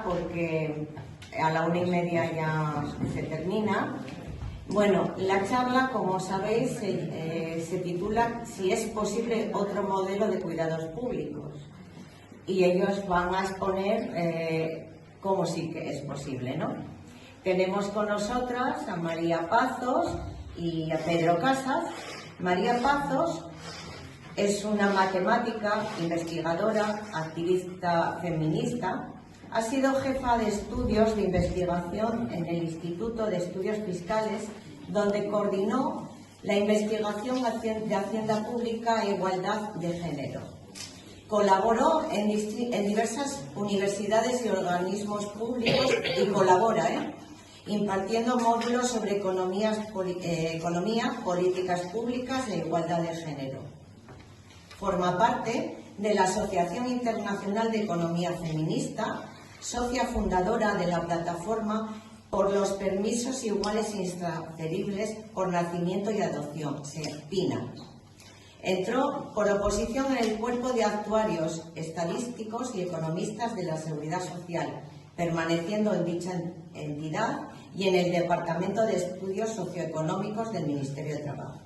Porque a la 1:30 ya se termina. Bueno, la charla, como sabéis, se titula "Si es posible otro modelo de cuidados públicos", y ellos van a exponer cómo sí que es posible, ¿no? Tenemos con nosotras a María Pazos y a Pedro Casas. María Pazos es una matemática, investigadora, activista feminista. Ha sido jefa de estudios de investigación en el Instituto de Estudios Fiscales, donde coordinó la investigación de Hacienda Pública e Igualdad de Género. Colaboró en diversas universidades y organismos públicos y colabora, impartiendo módulos sobre economía, políticas públicas e igualdad de género. Forma parte de la Asociación Internacional de Economía Feminista, socia fundadora de la Plataforma por los Permisos Iguales e Intransferibles por Nacimiento y Adopción, PINA. Entró por oposición en el Cuerpo de Actuarios Estadísticos y Economistas de la Seguridad Social, permaneciendo en dicha entidad, y en el Departamento de Estudios Socioeconómicos del Ministerio de Trabajo.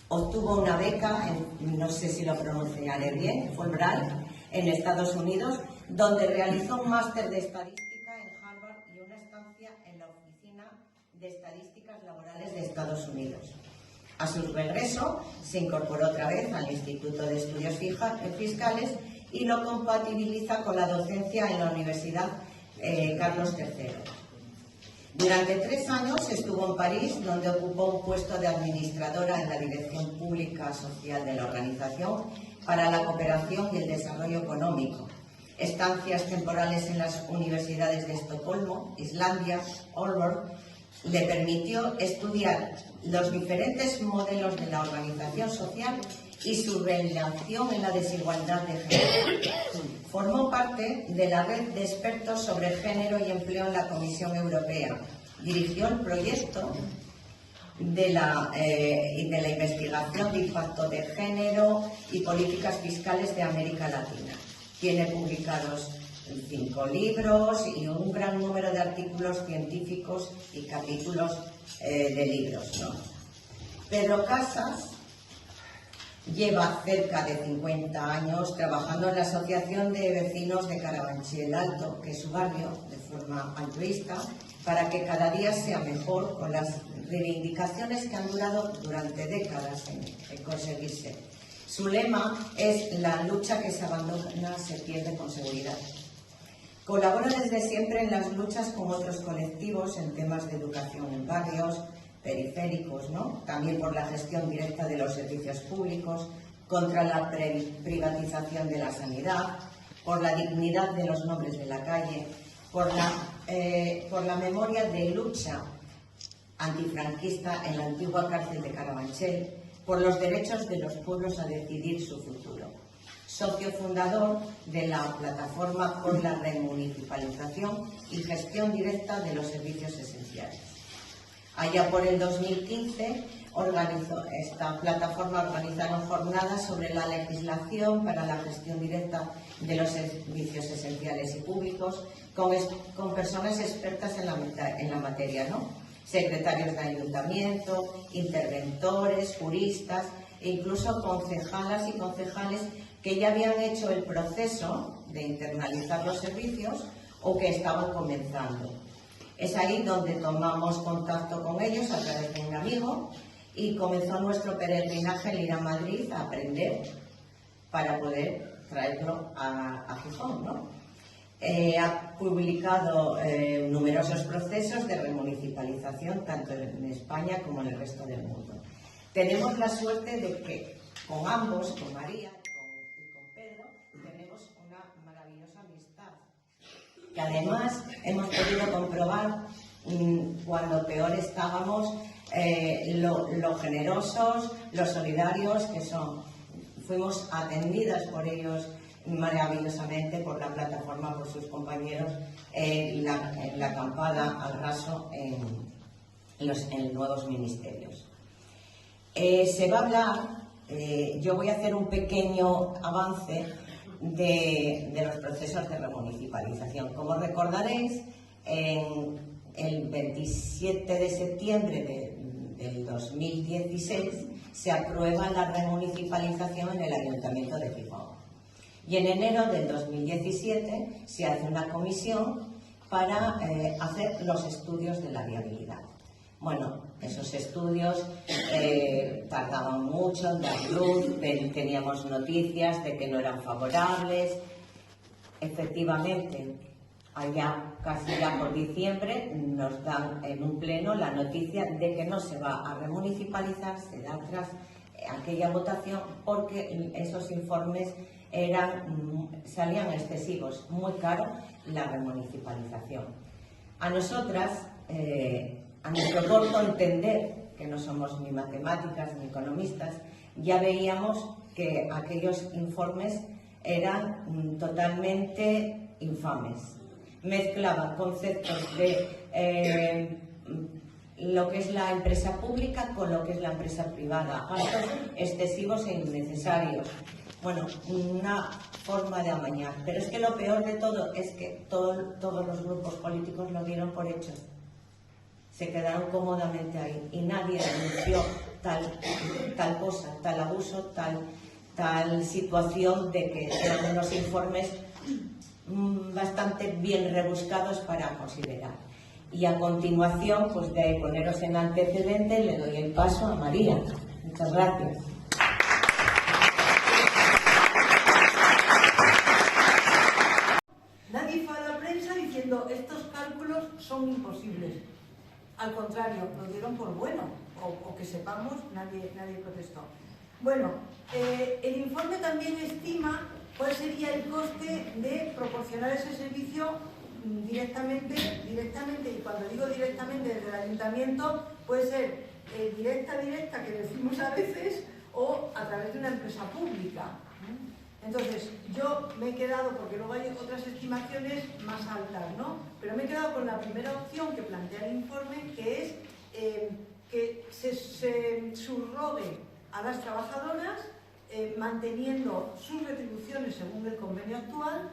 Obtuvo una beca, no sé si lo pronunciaré bien, Fulbright, en Estados Unidos, donde realizó un máster de estadística en Harvard y una estancia en la Oficina de Estadísticas Laborales de Estados Unidos. A su regreso, se incorporó otra vez al Instituto de Estudios Fiscales y lo compatibiliza con la docencia en la Universidad Carlos III. Durante 3 años estuvo en París, donde ocupó un puesto de administradora en la Dirección Pública Social de la organización para la cooperación y el desarrollo económico. Estancias temporales en las universidades de Estocolmo, Islandia, Aalborg, le permitió estudiar los diferentes modelos de la organización social y su relación en la desigualdad de género. Formó parte de la red de expertos sobre género y empleo en la Comisión Europea. Dirigió el proyecto de la investigación de impacto de género y políticas fiscales de América Latina. Tiene publicados 5 libros y un gran número de artículos científicos y capítulos de libros, ¿no? Pedro Casas lleva cerca de 50 años trabajando en la Asociación de Vecinos de Carabanchel Alto, que es su barrio, de forma altruista, para que cada día sea mejor, con las reivindicaciones que han durado durante décadas en conseguirse. Su lema es: la lucha que se abandona se pierde con seguridad. Colabora desde siempre en las luchas con otros colectivos en temas de educación en barrios periféricos, ¿no? También por la gestión directa de los servicios públicos, contra la privatización de la sanidad, por la dignidad de los nombres de la calle, por la memoria de lucha antifranquista en la antigua cárcel de Carabanchel, por los derechos de los pueblos a decidir su futuro. Socio fundador de la Plataforma por la Remunicipalización y Gestión Directa de los Servicios Esenciales. Allá por el 2015, esta plataforma organizaron jornadas sobre la legislación para la gestión directa de los servicios esenciales y públicos con personas expertas en la materia, ¿no? Secretarios de ayuntamiento, interventores, juristas e incluso concejalas y concejales que ya habían hecho el proceso de internalizar los servicios o que estaban comenzando. Es ahí donde tomamos contacto con ellos a través de un amigo y comenzó nuestro peregrinaje en ir a Madrid a aprender para poder traerlo a Gijón, ¿no? Ha publicado numerosos procesos de remunicipalización tanto en España como en el resto del mundo. Tenemos la suerte de que con ambos, con María y con Pedro, tenemos una maravillosa amistad, que además hemos podido comprobar cuando peor estábamos, lo generosos, lo solidarios que son. Fuimos atendidas por ellos maravillosamente, por la plataforma, por sus compañeros, en la acampada al raso en nuevos ministerios. Se va a hablar, yo voy a hacer un pequeño avance de los procesos de remunicipalización. Como recordaréis, el 27 de septiembre del 2016 se aprueba la remunicipalización en el Ayuntamiento de Gijón. Y en enero del 2017 se hace una comisión para hacer los estudios de la viabilidad. Bueno, esos estudios tardaban mucho en dar luz, teníamos noticias de que no eran favorables. Efectivamente, allá casi ya por diciembre nos dan en un pleno la noticia de que no se va a remunicipalizar, se da tras aquella votación porque esos informes salían excesivos, muy caro la remunicipalización. A nosotras, a nuestro corto entender, que no somos ni matemáticas ni economistas, ya veíamos que aquellos informes eran totalmente infames. Mezclaban conceptos de lo que es la empresa pública con lo que es la empresa privada, gastos excesivos e innecesarios. Bueno, una forma de amañar. Pero es que lo peor de todo es que todos los grupos políticos lo dieron por hecho. Se quedaron cómodamente ahí y nadie denunció tal cosa, tal abuso, tal situación de que eran unos informes bastante bien rebuscados para considerar. Y a continuación, pues de poneros en antecedente, le doy el paso a María. Muchas gracias. Nadie fue a la prensa diciendo estos cálculos son imposibles. Al contrario, lo dieron por bueno, o que sepamos, nadie protestó. Bueno, el informe también estima cuál sería el coste de proporcionar ese servicio directamente, y cuando digo directamente desde el ayuntamiento, puede ser directa, que decimos a veces, o a través de una empresa pública. Entonces, yo me he quedado, porque luego hay otras estimaciones más altas, ¿no? Pero me he quedado con la primera opción que plantea el informe, que es que se subrogue a las trabajadoras manteniendo sus retribuciones según el convenio actual,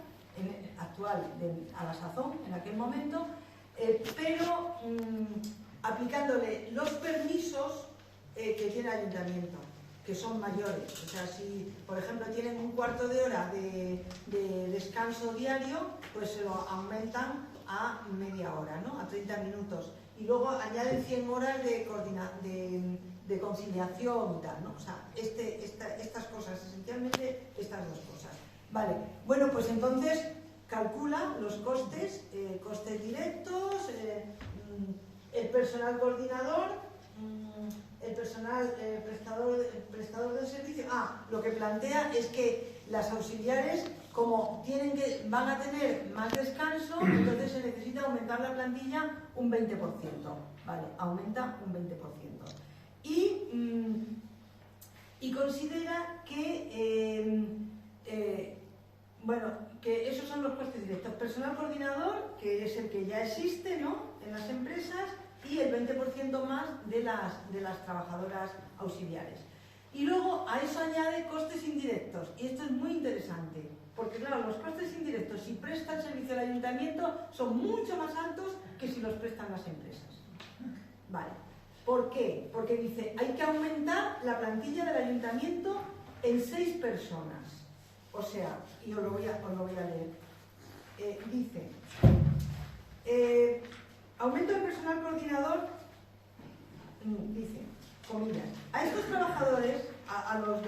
a la sazón, en aquel momento, pero aplicándole los permisos que tiene el ayuntamiento, que son mayores. O sea, si por ejemplo tienen un cuarto de hora de descanso diario, pues se lo aumentan a media hora, ¿no? A 30 minutos. Y luego añaden 100 horas de conciliación y tal, ¿no? O sea, estas cosas, esencialmente estas dos cosas. Vale, bueno, pues entonces calcula los costes, costes directos, el personal coordinador, el personal prestador del servicio. Lo que plantea es que las auxiliares, como van a tener más descanso, entonces se necesita aumentar la plantilla un 20%. Vale, aumenta un 20%. Y considera que, que esos son los costes directos. Personal coordinador, que es el que ya existe, ¿no?, en las empresas, y el 20% más de las trabajadoras auxiliares. Y luego a eso añade costes indirectos, y esto es muy interesante, porque claro, los costes indirectos, si presta el servicio al ayuntamiento, son mucho más altos que si los prestan las empresas. Vale. ¿Por qué? Porque dice, hay que aumentar la plantilla del ayuntamiento en 6 personas. O sea, y os lo voy a leer. Dice, aumento del personal coordinador, dice, comillas, a estos trabajadores, a los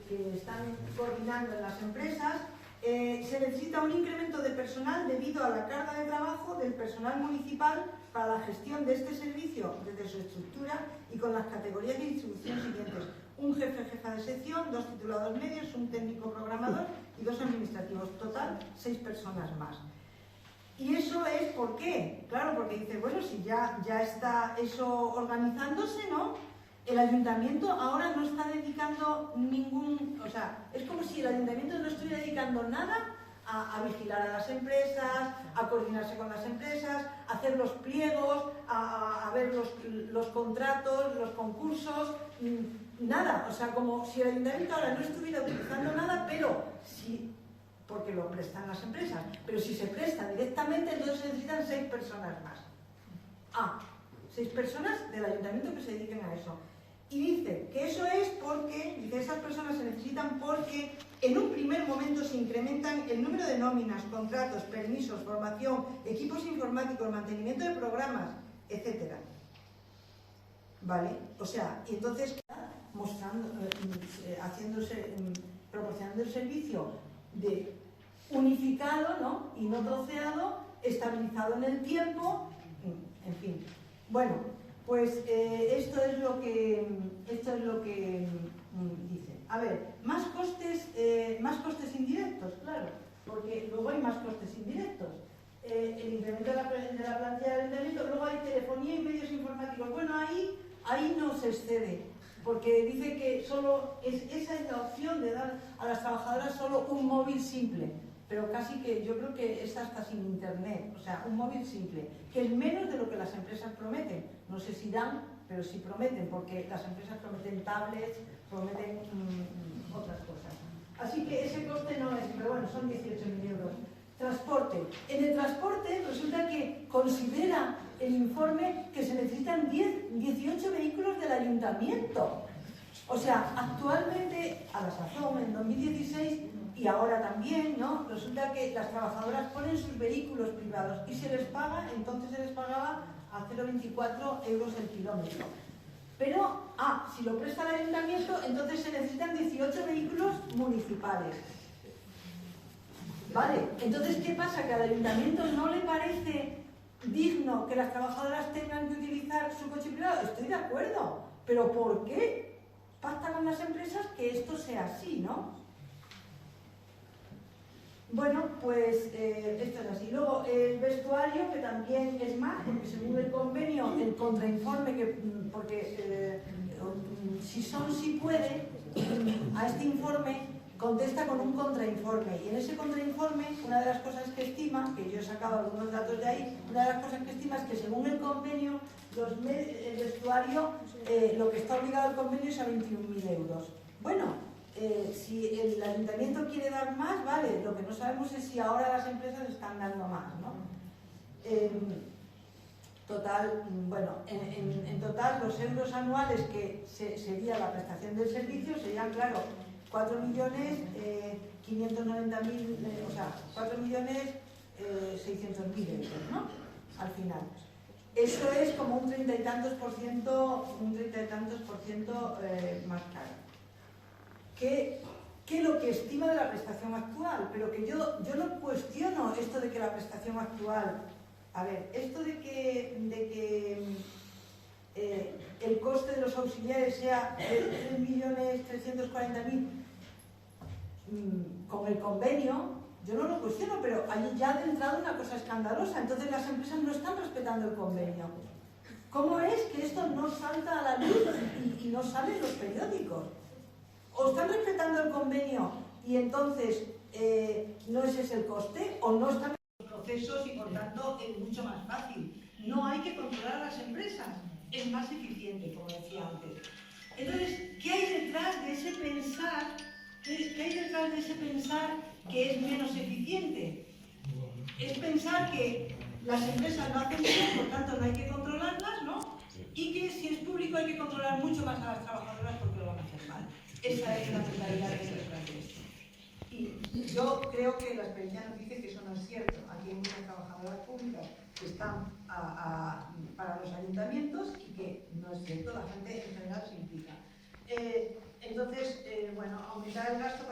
que están coordinando en las empresas, se necesita un incremento de personal debido a la carga de trabajo del personal municipal para la gestión de este servicio desde su estructura y con las categorías de distribución siguientes: un jefa de sección, 2 titulados medios, un técnico programador y 2 administrativos. Total, 6 personas más. ¿Y eso es por qué? Claro, porque dice, bueno, si ya está eso organizándose, ¿no? El ayuntamiento ahora no está dedicando o sea, es como si el ayuntamiento no estuviera dedicando nada a vigilar a las empresas, a coordinarse con las empresas, a hacer los pliegos, a ver los contratos, los concursos. nada, o sea, como si el ayuntamiento ahora no estuviera utilizando nada, pero si, porque lo prestan las empresas, pero si se presta directamente, entonces se necesitan 6 personas más. 6 personas del ayuntamiento que se dediquen a eso. Y dice que eso es porque, dice, esas personas se necesitan porque en un primer momento se incrementan el número de nóminas, contratos, permisos, formación, equipos informáticos, mantenimiento de programas, etcétera. ¿Vale? O sea, y entonces mostrando, proporcionando el servicio de unificado, ¿no? Y no troceado, estabilizado en el tiempo, en fin. Bueno, pues esto es lo que dice. A ver, más costes indirectos, claro, porque luego hay más costes indirectos. El incremento de la plantilla del ayuntamiento, luego hay telefonía y medios informáticos. Bueno, ahí no se excede, porque dice que solo esa es la opción de dar a las trabajadoras solo un móvil simple, pero casi que yo creo que es hasta sin internet, o sea, un móvil simple, que es menos de lo que las empresas prometen. No sé si dan, pero sí prometen, porque las empresas prometen tablets, prometen otras cosas. Así que ese coste no es, pero bueno, son 18.000 euros. Transporte. En el transporte resulta que considera el informe que se necesitan 18 vehículos del ayuntamiento. O sea, actualmente, a la sazón, en 2016, y ahora también, ¿no? Resulta que las trabajadoras ponen sus vehículos privados y se les paga, entonces se les pagaba a 0,24 euros el kilómetro. Pero, si lo presta el ayuntamiento, entonces se necesitan 18 vehículos municipales. ¿Vale? Entonces, ¿qué pasa? ¿Que al ayuntamiento no le parece digno que las trabajadoras tengan que utilizar su coche privado? Estoy de acuerdo, pero ¿por qué pacta con las empresas que esto sea así, no? Bueno, pues esto es así. Luego, el vestuario, que también es más, porque según el convenio, el contrainforme, porque si puede, a este informe contesta con un contrainforme, y en ese contrainforme una de las cosas que estima, que yo he sacado algunos datos de ahí, una de las cosas que estima es que según el convenio el vestuario, lo que está obligado el convenio es a 21.000 euros. Bueno, si el ayuntamiento quiere dar más, vale, lo que no sabemos es si ahora las empresas están dando más, ¿no? Total, bueno, en total los euros anuales que sería la prestación del servicio serían, claro, 4.590.000, o sea, 4.600.000 euros, ¿no? Al final. Eso es como un 30 y tantos por ciento más caro. Que lo que estima de la prestación actual, pero que yo no cuestiono esto de que la prestación actual, a ver, esto de que el coste de los auxiliares sea 3.340.000 con el convenio, yo no lo cuestiono, pero hay ya de entrada una cosa escandalosa. Entonces las empresas no están respetando el convenio. ¿Cómo es que esto no salta a la luz y no sale en los periódicos? ¿O están respetando el convenio y entonces no es ese el coste? ¿O no están los procesos y por tanto es mucho más fácil? No hay que controlar a las empresas, es más eficiente, como decía antes. Entonces, ¿qué hay detrás de ese pensar? ¿Qué hay detrás de ese pensar que es menos eficiente? Es pensar que las empresas no hacen bien, por tanto no hay que controlarlas, ¿no? Y que si es público hay que controlar mucho más a las trabajadoras porque lo van a hacer mal. Esa es la mentalidad que se detrás de esto. Y yo creo que la experiencia nos dice que eso no es cierto. Aquí hay muchas trabajadoras públicas que están para los ayuntamientos y que no es cierto, la gente en general se implica. Entonces, bueno, aumentar el gasto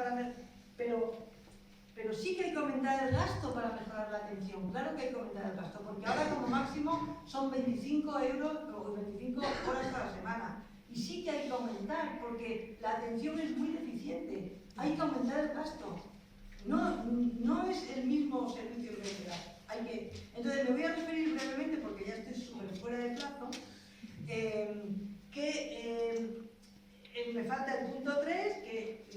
pero sí que hay que aumentar el gasto para mejorar la atención. Claro que hay que aumentar el gasto, porque ahora como máximo son 25 euros o 25 horas a la semana. Y sí que hay que aumentar, porque la atención es muy deficiente. Hay que aumentar el gasto. No es el mismo servicio que se da. Entonces, me voy a referir brevemente, porque ya estoy súper fuera de plazo, me falta el punto 3, que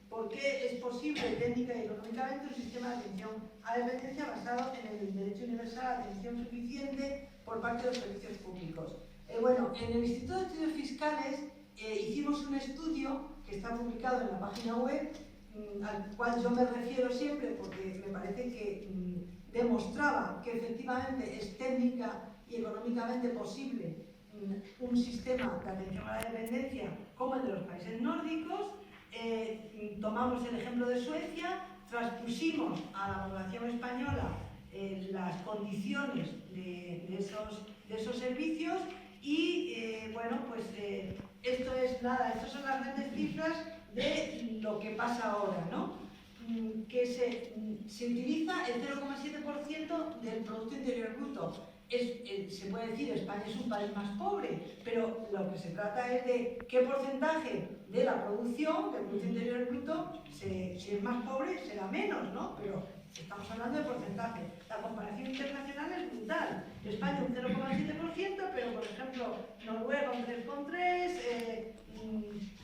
por qué es posible técnica y económicamente un sistema de atención a la dependencia basado en el derecho universal a atención suficiente por parte de los servicios públicos. Bueno, en el Instituto de Estudios Fiscales hicimos un estudio que está publicado en la página web, al cual yo me refiero siempre porque me parece que demostraba que efectivamente es técnica y económicamente posible un sistema de atención a la dependencia como el de los países nórdicos. Tomamos el ejemplo de Suecia, transpusimos a la población española las condiciones de esos servicios y bueno, pues esto es nada, estas son las grandes cifras de lo que pasa ahora, ¿no? Que se utiliza el 0,7% del Producto Interior Bruto. Se puede decir España es un país más pobre, pero lo que se trata es de qué porcentaje de la producción del Producto Interior Bruto, si es más pobre, será menos, ¿no? Pero estamos hablando de porcentaje. La comparación internacional es brutal. España un 0,7%, pero por ejemplo Noruega un 3,3%,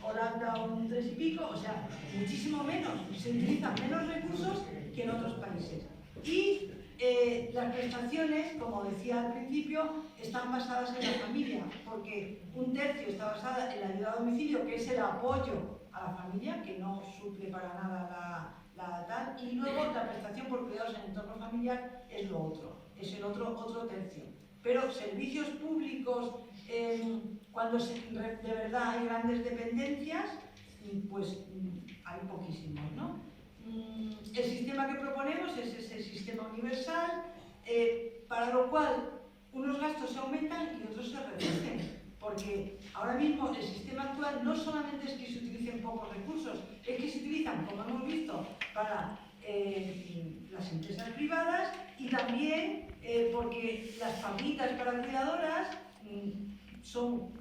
Holanda un 3 y pico, o sea, muchísimo menos. Se utilizan menos recursos que en otros países. Y las prestaciones, como decía al principio, están basadas en la familia, porque un tercio está basada en la ayuda a domicilio, que es el apoyo a la familia, que no suple para nada la tal, y luego la prestación por cuidados en el entorno familiar es lo otro, es el otro tercio. Pero servicios públicos, cuando de verdad hay grandes dependencias, pues hay poquísimos, ¿no? El sistema que proponemos es ese sistema universal, para lo cual unos gastos se aumentan y otros se reducen, porque ahora mismo el sistema actual no solamente es que se utilicen pocos recursos, es que se utilizan, como hemos visto, para las empresas privadas y también porque las familias para cuidadoras son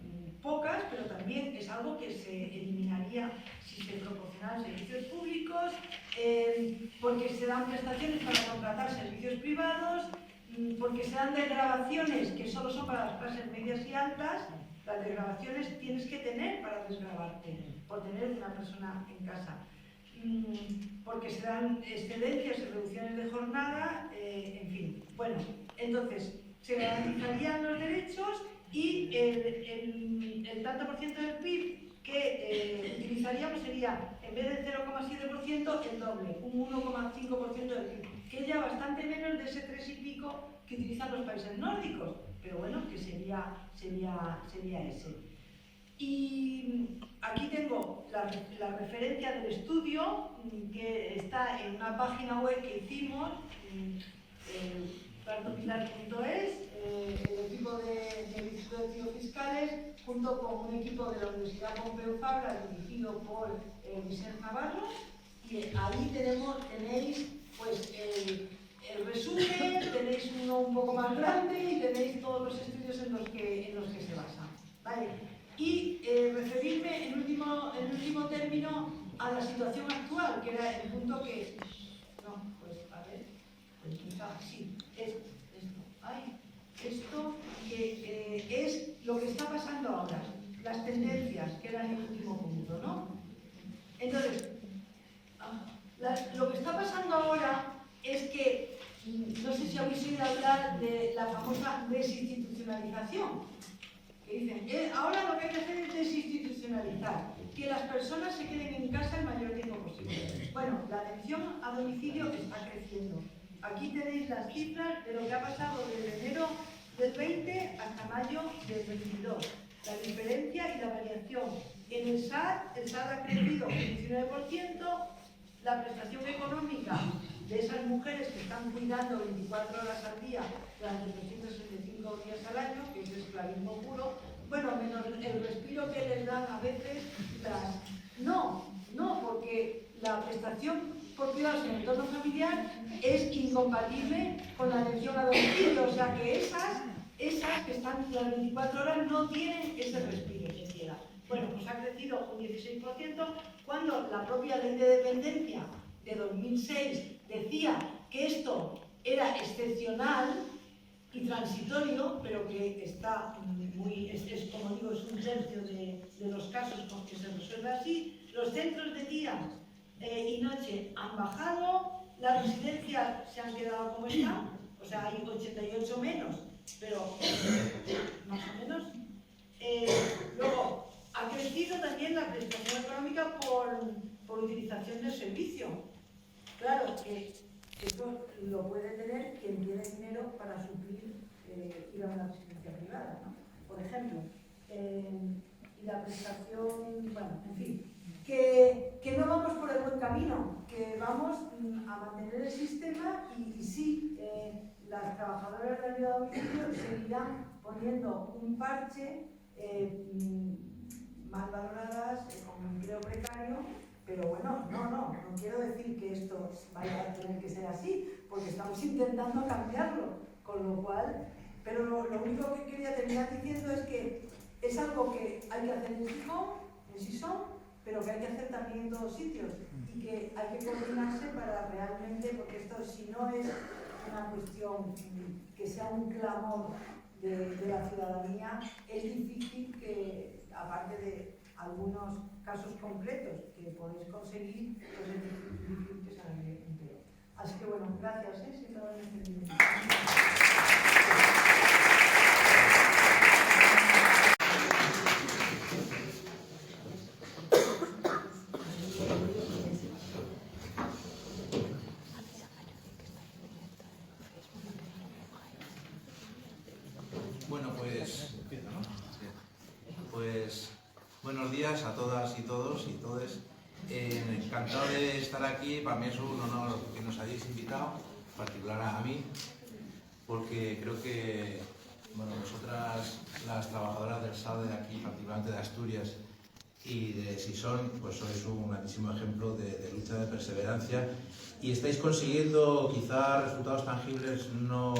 pocas, pero también es algo que se eliminaría si se proporcionaran servicios públicos, porque se dan prestaciones para contratar servicios privados, porque se dan desgravaciones que solo son para las clases medias y altas. Las desgravaciones tienes que tener para desgravarte, por tener una persona en casa. Porque se dan excedencias y reducciones de jornada, en fin. Bueno, entonces, se garantizarían los derechos y el tanto por ciento del PIB que utilizaríamos sería, en vez del 0,7%, el doble, un 1,5% del PIB, que es ya bastante menos de ese 3 y pico que utilizan los países nórdicos, pero bueno, que sería ese. Y aquí tengo la referencia del estudio, que está en una página web que hicimos, cartopilar.es, el equipo del Instituto de Estudios Fiscales, junto con un equipo de la Universidad Pompeu Fabra, dirigido por Vicente Navarro, y ahí tenéis pues, el resumen, tenéis uno un poco más grande y tenéis todos los estudios en los que se basan, ¿vale? Y referirme en último término a la situación actual, que era el punto que... No, pues a ver, pues quizá sí, esto que es lo que está pasando ahora, las tendencias, que era el último punto, ¿no? Entonces, lo que está pasando ahora es que, no sé si habéis oído hablar de la famosa desinstitucionalización, que dicen, ahora lo que hay que hacer es desinstitucionalizar, que las personas se queden en casa el mayor tiempo posible. Bueno, la atención a domicilio está creciendo. Aquí tenéis las cifras de lo que ha pasado desde enero del 20 hasta mayo del 22. La diferencia y la variación. En el SAT ha crecido un 19%, la prestación económica de esas mujeres que están cuidando 24 horas al día durante 365 días al año, que es esclavismo puro, bueno, menos el respiro que les dan a veces No, porque la prestación por cuidados en el entorno familiar es incompatible con la atención a domicilio, o sea que esas que están las 24 horas no tienen ese respiro siquiera. Bueno, pues ha crecido un 16%, cuando la propia ley de dependencia de 2006 decía que esto era excepcional y transitorio, pero que está es como digo, es un tercio de los casos con que se resuelve así. Los centros de día y noche han bajado, las residencias se han quedado como están, o sea, hay 88 menos, pero más o menos. Luego, Ha crecido también la prestación económica por utilización del servicio. Claro que esto lo puede tener quien tiene dinero para suplir ir a una residencia privada, ¿no? Por ejemplo, y la prestación, bueno, en fin, que no vamos por el buen camino, que vamos a mantener el sistema y sí, las trabajadoras de ayuda a domicilio seguirán poniendo un parche mal valoradas, con un empleo precario, pero bueno, no quiero decir que esto vaya a tener que ser así, porque estamos intentando cambiarlo, con lo cual, pero lo único que quería terminar diciendo es que es algo que hay que hacer en Sison, pero que hay que hacer también en todos sitios, y que hay que coordinarse para realmente, porque esto si no es una cuestión que sea un clamor de la ciudadanía, es difícil que, aparte de algunos casos concretos que podéis conseguir, pues es difícil que salga el empleo. Así que bueno, gracias, si todo lo he entendido. Bueno, pues buenos días a todas y todos y todes. Encantado de estar aquí. Para mí es un honor que nos hayáis invitado, en particular a mí, porque creo que nosotras, las trabajadoras del SADE de aquí, particularmente de Asturias y de Sison, pues sois un grandísimo ejemplo de lucha, de perseverancia, y estáis consiguiendo quizá resultados tangibles no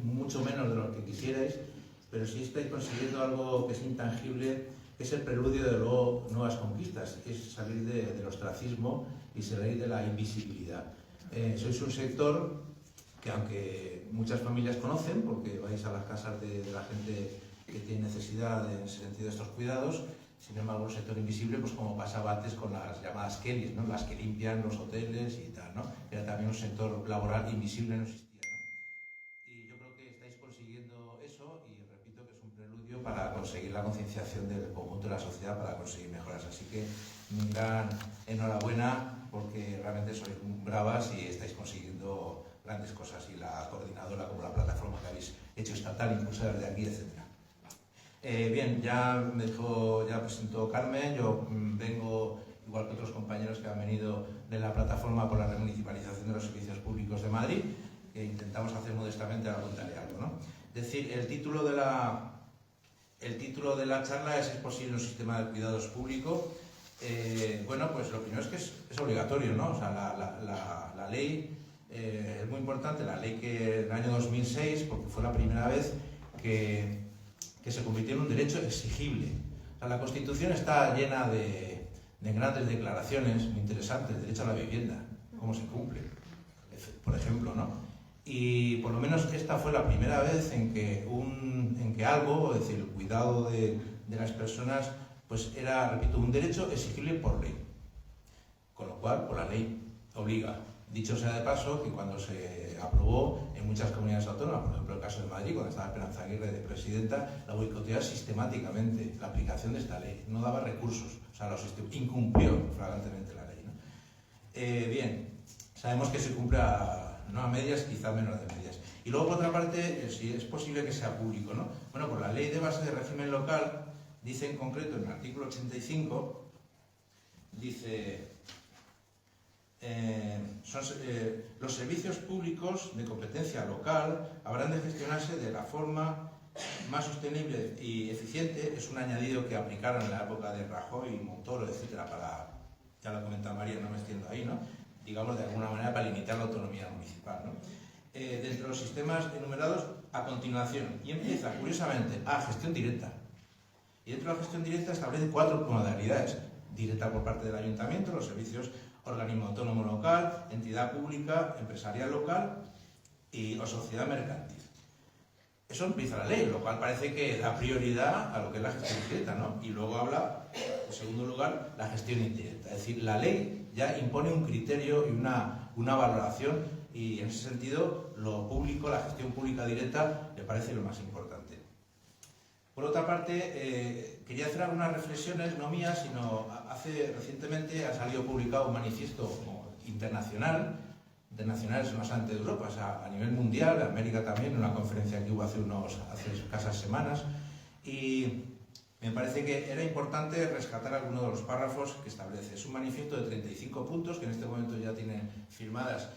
mucho menos de lo que quisierais, pero sí estáis consiguiendo algo que es intangible, que es el preludio de luego nuevas conquistas, que es salir del ostracismo y salir de la invisibilidad. Sois un sector que, aunque muchas familias conocen, porque vais a las casas de la gente que tiene necesidad en ese sentido de estos cuidados, sin embargo, un sector invisible, pues como pasaba antes con las llamadas Kellys, ¿no? Las que limpian los hoteles y tal, ¿no? Era también un sector laboral invisible, no existía, ¿no? Y yo creo que estáis consiguiendo eso, y repito que es un preludio para conseguir la concienciación del conjunto de la sociedad, para conseguir mejoras. Así que mi gran enhorabuena, porque realmente sois bravas y estáis consiguiendo grandes cosas, y la coordinadora, como la plataforma que habéis hecho estatal, impulsada desde aquí, etc. Bien, ya presentó Carmen. Yo vengo, igual que otros compañeros que han venido, de la plataforma por la remunicipalización de los servicios públicos de Madrid, que intentamos hacer modestamente a algo, ¿no? Es decir, el título de la charla es posible un sistema de cuidados público? Bueno, pues lo primero es que es obligatorio, ¿no? O sea, la ley es muy importante, la ley que en el año 2006, porque fue la primera vez que se convirtió en un derecho exigible. O sea, la Constitución está llena de grandes declaraciones muy interesantes, el derecho a la vivienda, cómo se cumple, por ejemplo, ¿no? Y por lo menos esta fue la primera vez en que algo, es decir, el cuidado de las personas, pues era, repito, un derecho exigible por ley. Con lo cual, pues la ley obliga. Dicho sea de paso, que cuando se aprobó en muchas comunidades autónomas, por ejemplo el caso de Madrid, cuando estaba Esperanza Aguirre de presidenta, la boicoteaba sistemáticamente la aplicación de esta ley, no daba recursos, o sea, incumplió flagrantemente la ley, ¿no? Bien, sabemos que se cumple no a medias, quizá menos de medias. Y luego, por otra parte, si es posible que sea público, ¿no? Bueno, pues la ley de base de régimen local dice en concreto, en el artículo 85, dice... los servicios públicos de competencia local habrán de gestionarse de la forma más sostenible y eficiente. Es un añadido que aplicaron en la época de Rajoy, Montoro, etcétera, ya lo ha comentado María, no me extiendo ahí, ¿no? Digamos, de alguna manera para limitar la autonomía municipal, ¿no? Dentro de los sistemas enumerados a continuación, y empieza, curiosamente, a gestión directa. Y dentro de la gestión directa establece 4 modalidades: directa por parte del ayuntamiento, los servicios organismo autónomo local, entidad pública, empresarial local o sociedad mercantil. Eso empieza la ley, lo cual parece que da prioridad a lo que es la gestión directa, ¿no? Y luego habla, en segundo lugar, la gestión indirecta. Es decir, la ley ya impone un criterio y una valoración, y en ese sentido lo público, la gestión pública directa, le parece lo más importante. Por otra parte, quería hacer algunas reflexiones, no mías, sino recientemente ha salido publicado un manifiesto internacional no solamente de Europa, o sea, a nivel mundial, de América también, en una conferencia que hubo hace escasas semanas, y me parece que era importante rescatar algunos de los párrafos que establece. Es un manifiesto de 35 puntos, que en este momento ya tiene firmadas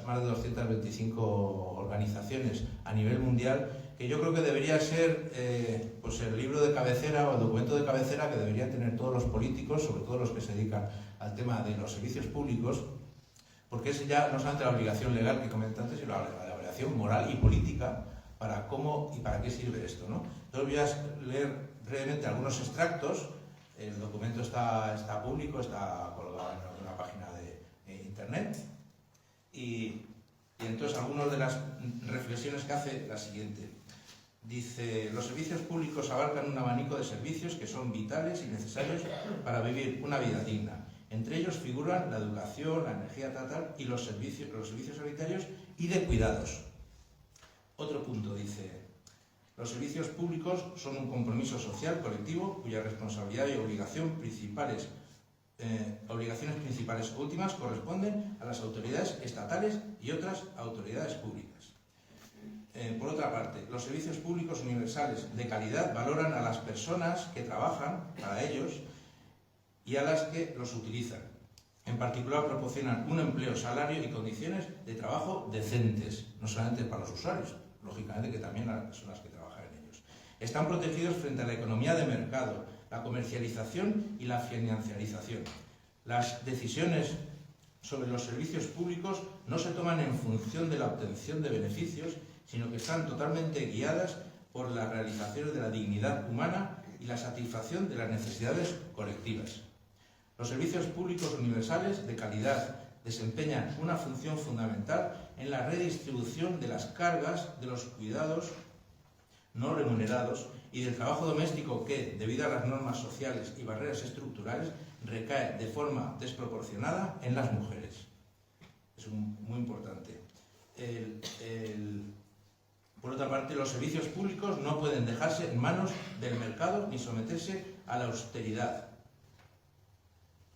más de 225 organizaciones a nivel mundial, que yo creo que debería ser pues el libro de cabecera o el documento de cabecera que deberían tener todos los políticos, sobre todo los que se dedican al tema de los servicios públicos, porque es ya no solamente la obligación legal que comenté antes, sino la obligación moral y política para cómo y para qué sirve esto, ¿no? Entonces voy a leer brevemente algunos extractos. El documento está público, está colgado en una página de internet, y entonces algunas de las reflexiones que hace la siguiente. Dice: los servicios públicos abarcan un abanico de servicios que son vitales y necesarios para vivir una vida digna. Entre ellos figuran la educación, la energía estatal y los servicios sanitarios y de cuidados. Otro punto dice: los servicios públicos son un compromiso social colectivo cuya responsabilidad y obligaciones principales o últimas corresponden a las autoridades estatales y otras autoridades públicas. Por otra parte, los servicios públicos universales de calidad valoran a las personas que trabajan para ellos y a las que los utilizan. En particular, proporcionan un empleo, salario y condiciones de trabajo decentes, no solamente para los usuarios, lógicamente que también a las personas que trabajan en ellos. Están protegidos frente a la economía de mercado, la comercialización y la financiarización. Las decisiones sobre los servicios públicos no se toman en función de la obtención de beneficios, sino que están totalmente guiadas por las realizaciones de la dignidad humana y la satisfacción de las necesidades colectivas. Los servicios públicos universales de calidad desempeñan una función fundamental en la redistribución de las cargas de los cuidados no remunerados y del trabajo doméstico que, debido a las normas sociales y barreras estructurales, recae de forma desproporcionada en las mujeres. Es muy importante. Por otra parte, los servicios públicos no pueden dejarse en manos del mercado ni someterse a la austeridad.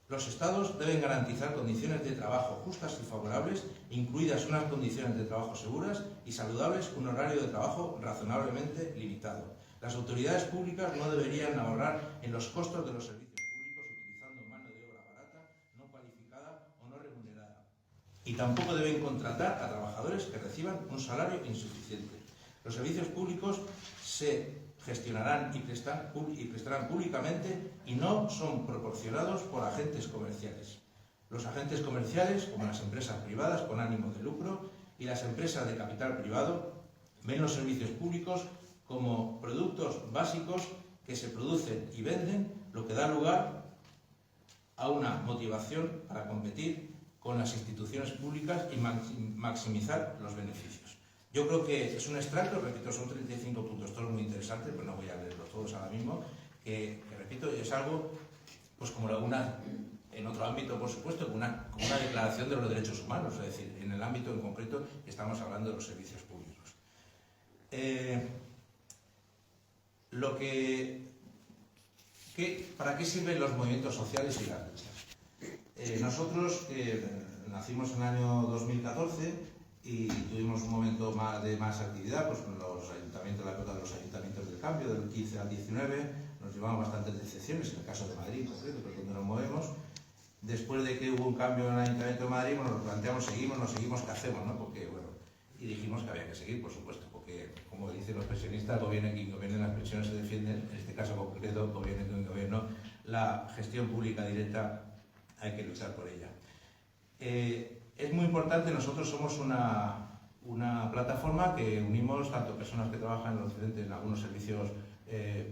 Los Estados deben garantizar condiciones de trabajo justas y favorables, incluidas unas condiciones de trabajo seguras y saludables, un horario de trabajo razonablemente limitado. Las autoridades públicas no deberían ahorrar en los costos de los servicios públicos utilizando mano de obra barata, no cualificada o no remunerada. Y tampoco deben contratar a trabajadores que reciban un salario insuficiente. Los servicios públicos se gestionarán y prestarán públicamente y no son proporcionados por agentes comerciales. Los agentes comerciales, como las empresas privadas con ánimo de lucro y las empresas de capital privado, ven los servicios públicos como productos básicos que se producen y venden, lo que da lugar a una motivación para competir con las instituciones públicas y maximizar los beneficios. Yo creo que es un extracto, repito, son 35 puntos, todos muy interesantes, pero no voy a leerlos todos ahora mismo, que repito, es algo, pues como en otro ámbito, por supuesto, como una declaración de los derechos humanos, es decir, en el ámbito en concreto que estamos hablando de los servicios públicos. ¿Para qué sirven los movimientos sociales y las luchas? Nosotros nacimos en el año 2014 y tuvimos un momento de más actividad, pues con los ayuntamientos, la época de los ayuntamientos del cambio, del 15 al 19, nos llevamos bastantes decepciones, en el caso de Madrid, por ejemplo, que es donde nos movemos. Después de que hubo un cambio en el Ayuntamiento de Madrid, bueno, nos planteamos, seguimos, ¿qué hacemos? ¿No? Porque, bueno, y dijimos que había que seguir, por supuesto, porque, como dicen los pensionistas, gobierne quien gobierne, las pensiones se defienden, en este caso concreto, gobierne quien gobierno, la gestión pública directa hay que luchar por ella. Es muy importante, nosotros somos una plataforma que unimos tanto personas que trabajan en algunos servicios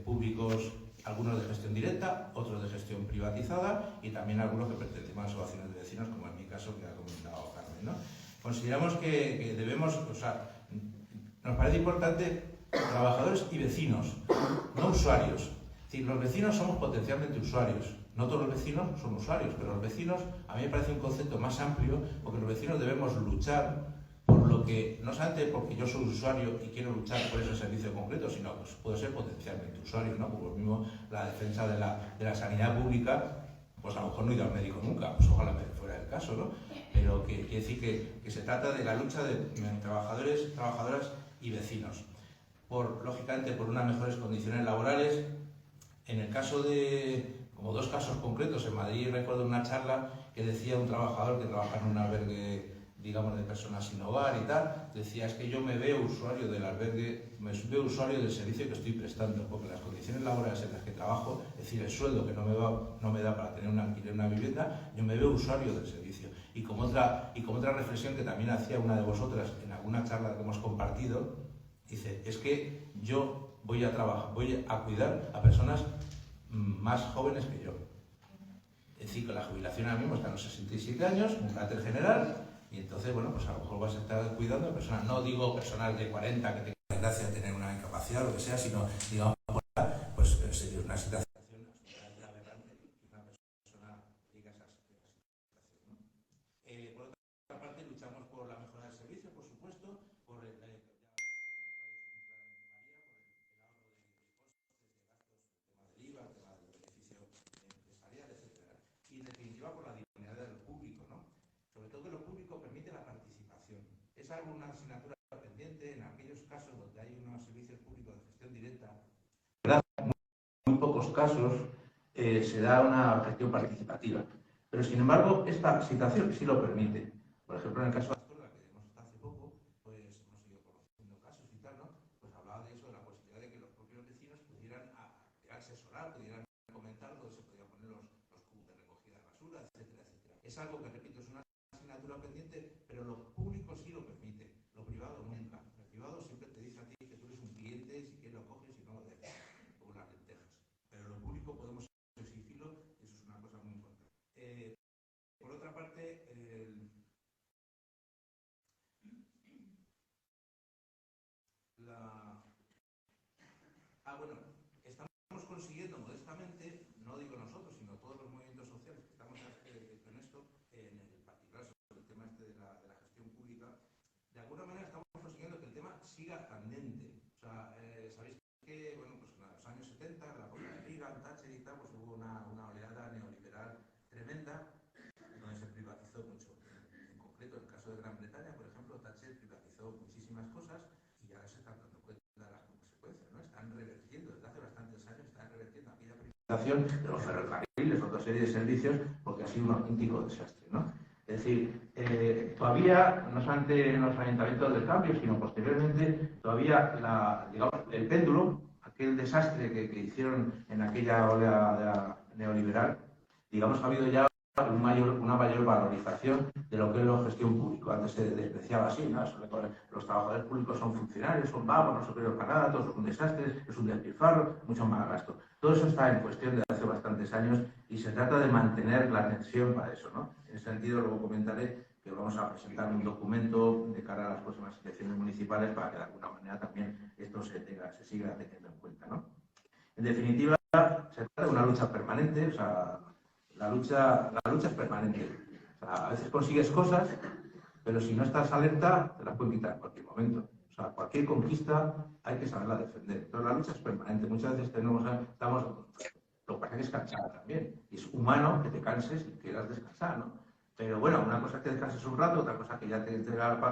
públicos, algunos de gestión directa, otros de gestión privatizada y también algunos que pertenecemos a asociaciones de vecinos, como en mi caso que ha comentado Carmen, ¿no? Consideramos que debemos, nos parece importante trabajadores y vecinos, no usuarios. Es decir, los vecinos somos potencialmente usuarios. No todos los vecinos son usuarios, pero los vecinos, a mí me parece un concepto más amplio, porque los vecinos debemos luchar por lo que, no solamente porque yo soy usuario y quiero luchar por ese servicio concreto, sino pues puedo ser potencialmente usuario, ¿no? Por lo mismo, la defensa de la sanidad pública, pues a lo mejor no he ido al médico nunca, pues ojalá me fuera el caso, ¿no? Pero que quiere decir que se trata de la lucha de trabajadores, trabajadoras y vecinos, lógicamente por unas mejores condiciones laborales. En el caso de, como dos casos concretos, en Madrid recuerdo una charla que decía un trabajador que trabaja en un albergue, digamos, de personas sin hogar y tal, decía, es que yo me veo usuario del albergue, me veo usuario del servicio que estoy prestando, porque las condiciones laborales en las que trabajo, es decir, el sueldo que no me da para tener un alquiler, una vivienda, yo me veo usuario del servicio. Y como otra reflexión que también hacía una de vosotras en alguna charla que hemos compartido, dice, es que yo voy a trabajar, voy a cuidar a personas más jóvenes que yo. Es decir, que la jubilación ahora mismo está a los 67 años, un carácter general, y entonces, bueno, pues a lo mejor vas a estar cuidando a personas, no digo personas de 40 que tengan la gracia de tener una incapacidad o lo que sea, sino, digamos, pues una situación absolutamente aberrante que una persona llegue a esa situación, ¿no? Por otra parte, luchamos por la mejora del servicio, por supuesto, por el ahorro de IVA, el tema del beneficio empresarial, etcétera. Y en definitiva por la dignidad de lo público, ¿no? Sobre todo que lo público permite la participación. Es algo, una asignatura pendiente en aquellos casos donde hay unos servicios públicos de gestión directa. En muy pocos casos se da una gestión participativa. Pero sin embargo, esta situación sí lo permite. Por ejemplo, en el caso de Astorga, que hemos estado hace poco, pues hemos ido conociendo casos y tal, ¿no? Pues hablaba de eso, de la posibilidad de que los propios vecinos pudieran asesorar, pudieran comentar, donde se podían poner los cubos de recogida de basura, etcétera, etcétera. Es algo que, repito, es una asignatura pendiente, pero lo público sí lo permite, lo privado nunca. El privado siempre te dice a ti que tú eres un cliente, si quieres lo coges y no lo dejas, como las lentejas. Pero lo público podemos exigirlo y eso es una cosa muy importante. Por otra parte, bueno, estamos consiguiendo modestamente, no digo nosotros, sino todos los movimientos sociales que estamos en esto, en particular sobre el tema de la gestión pública, de alguna manera estamos consiguiendo que el tema siga candente. O sea, sabéis que, bueno, pues en los años 70, en la época de Reagan, Thatcher y tal, pues hubo una oleada neoliberal tremenda, donde se privatizó mucho. En concreto, en el caso de Gran Bretaña, por ejemplo, Thatcher privatizó muchísimas cosas y ahora se están dando cuenta de las consecuencias, ¿no? Están revertiendo, desde hace bastantes años, están revertiendo aquella privatización de los ferrocarriles, otra serie de servicios, porque ha sido un auténtico desastre, ¿no? Es decir, todavía, no solamente en los ayuntamientos del cambio, sino posteriormente, todavía digamos, el péndulo, aquel desastre que hicieron en aquella oleada neoliberal, digamos, ha habido ya una mayor valorización de lo que es la gestión pública. Antes se despreciaba así, ¿no? Los trabajadores públicos son funcionarios, son vagos, no se sirven para nada, todo es un desastre, es un despilfarro, mucho más gasto. Todo eso está en cuestión de hace bastantes años y se trata de mantener la atención para eso, ¿no? En ese sentido, luego comentaré que vamos a presentar un documento de cara a las próximas elecciones municipales para que de alguna manera también esto se siga teniendo en cuenta, ¿no? En definitiva, se trata de una lucha permanente, o sea, la lucha es permanente. O sea, a veces consigues cosas, pero si no estás alerta, te las pueden quitar en cualquier momento. O sea, cualquier conquista hay que saberla defender. Entonces, la lucha es permanente. Muchas veces lo que pasa es que es cansada también. Y es humano que te canses y quieras descansar, ¿no? Pero bueno, una cosa es que descanses un rato, otra cosa es que ya te entregas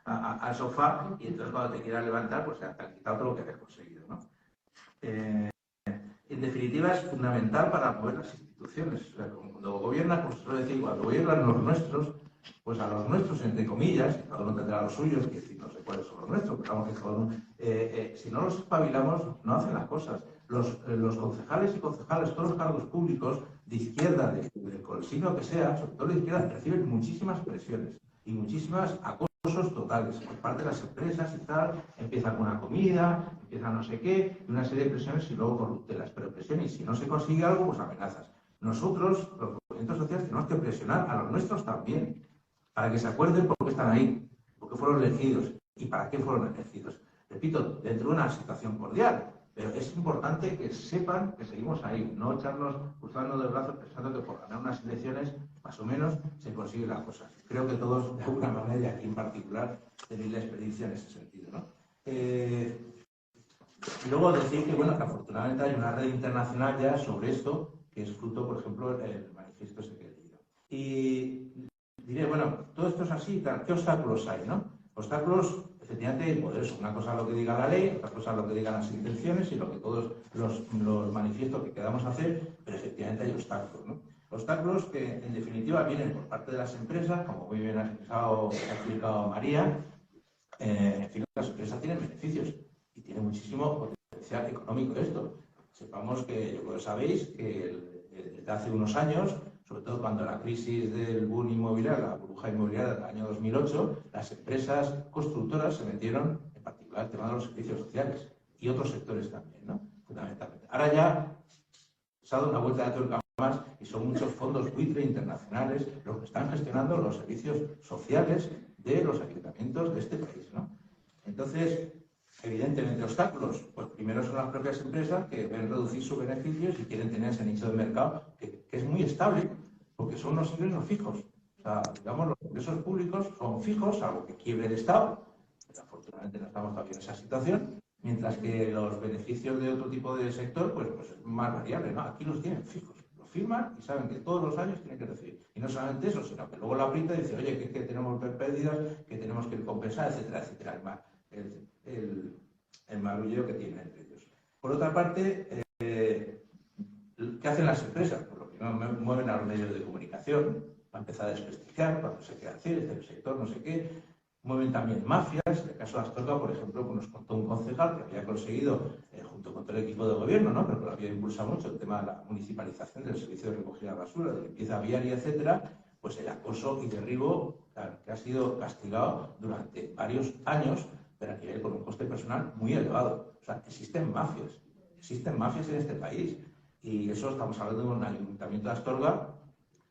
al sofá y entonces cuando te quieras levantar, pues ya te han quitado todo lo que habías conseguido, ¿no? En definitiva, es fundamental para mover las instituciones. O sea, cuando gobiernan, pues suelo decir, cuando gobiernan los nuestros, pues a los nuestros, entre comillas, cada uno tendrá los suyos, que no sé cuáles son los nuestros, pero vamos que cada uno, si no los espabilamos, no hacen las cosas. Los concejales y concejales, todos los cargos públicos de izquierda, del signo que sea, sobre todo de izquierda, reciben muchísimas presiones y muchísimas acosos totales por parte de las empresas y tal. Empieza con una comida, empieza no sé qué, y una serie de presiones y luego corruptelas. Pero presiones, y si no se consigue algo, pues amenazas. Nosotros, los movimientos sociales, tenemos que presionar a los nuestros también, para que se acuerden por qué están ahí, por qué fueron elegidos y para qué fueron elegidos. Repito, dentro de una situación cordial, Pero es importante que sepan que seguimos ahí, no echarnos cruzando de brazos pensando que por ganar unas elecciones, más o menos, se consiguen las cosas. Creo que todos, de alguna manera, y aquí en particular, tenéis la experiencia en ese sentido, ¿no? Y luego decir que, bueno, que afortunadamente hay una red internacional ya sobre esto, que es fruto, por ejemplo, el manifiesto ese que he leído. Y diré, bueno, todo esto es así, tal, ¿qué obstáculos hay, no? Obstáculos, efectivamente, pues eso, una cosa es lo que diga la ley, otra cosa es lo que digan las intenciones y lo que todos los manifiestos que queramos hacer, pero efectivamente hay obstáculos, ¿no? Obstáculos que, en definitiva, vienen por parte de las empresas, como muy bien ha explicado María. En fin, las empresas tienen beneficios y tiene muchísimo potencial económico esto. Sepamos que, yo creo que sabéis, que desde hace unos años, sobre todo cuando la crisis del boom inmobiliario, la burbuja inmobiliaria del año 2008, las empresas constructoras se metieron, en particular, el tema de los servicios sociales y otros sectores también, ¿no? Fundamentalmente. Ahora ya se ha dado una vuelta de tuerca más y son muchos fondos buitre internacionales los que están gestionando los servicios sociales de los ayuntamientos de este país, ¿no? Entonces, evidentemente, obstáculos. Pues primero son las propias empresas que ven reducir sus beneficios y quieren tener ese nicho de mercado que es muy estable, porque son unos ingresos fijos. O sea, digamos, los ingresos públicos son fijos, algo que quiebre el Estado. Afortunadamente no estamos todavía en esa situación, mientras que los beneficios de otro tipo de sector, pues es más variable, ¿no? Aquí los tienen fijos. Los firman y saben que todos los años tienen que recibir. Y no solamente eso, sino que luego la aprieta y dice, oye, que tenemos pérdidas, que tenemos que compensar, etcétera, etcétera. El marulleo que tienen entre ellos. Por otra parte, ¿qué hacen las empresas? Pues lo primero, mueven a los medios de comunicación para empezar a desprestigiar, cuando se quiere hacer, este el sector, no sé qué. Mueven también mafias. En el caso de Astorga, por ejemplo, pues nos contó un concejal que había conseguido, junto con todo el equipo de gobierno, ¿no? Pero que lo había impulsado mucho, el tema de la municipalización del servicio de recogida de basura, de limpieza viaria, etcétera, pues el acoso y derribo, claro, que ha sido castigado durante varios años, pero a nivel con un coste personal muy elevado. O sea, existen mafias en este país. Y eso estamos hablando de un ayuntamiento de Astorga,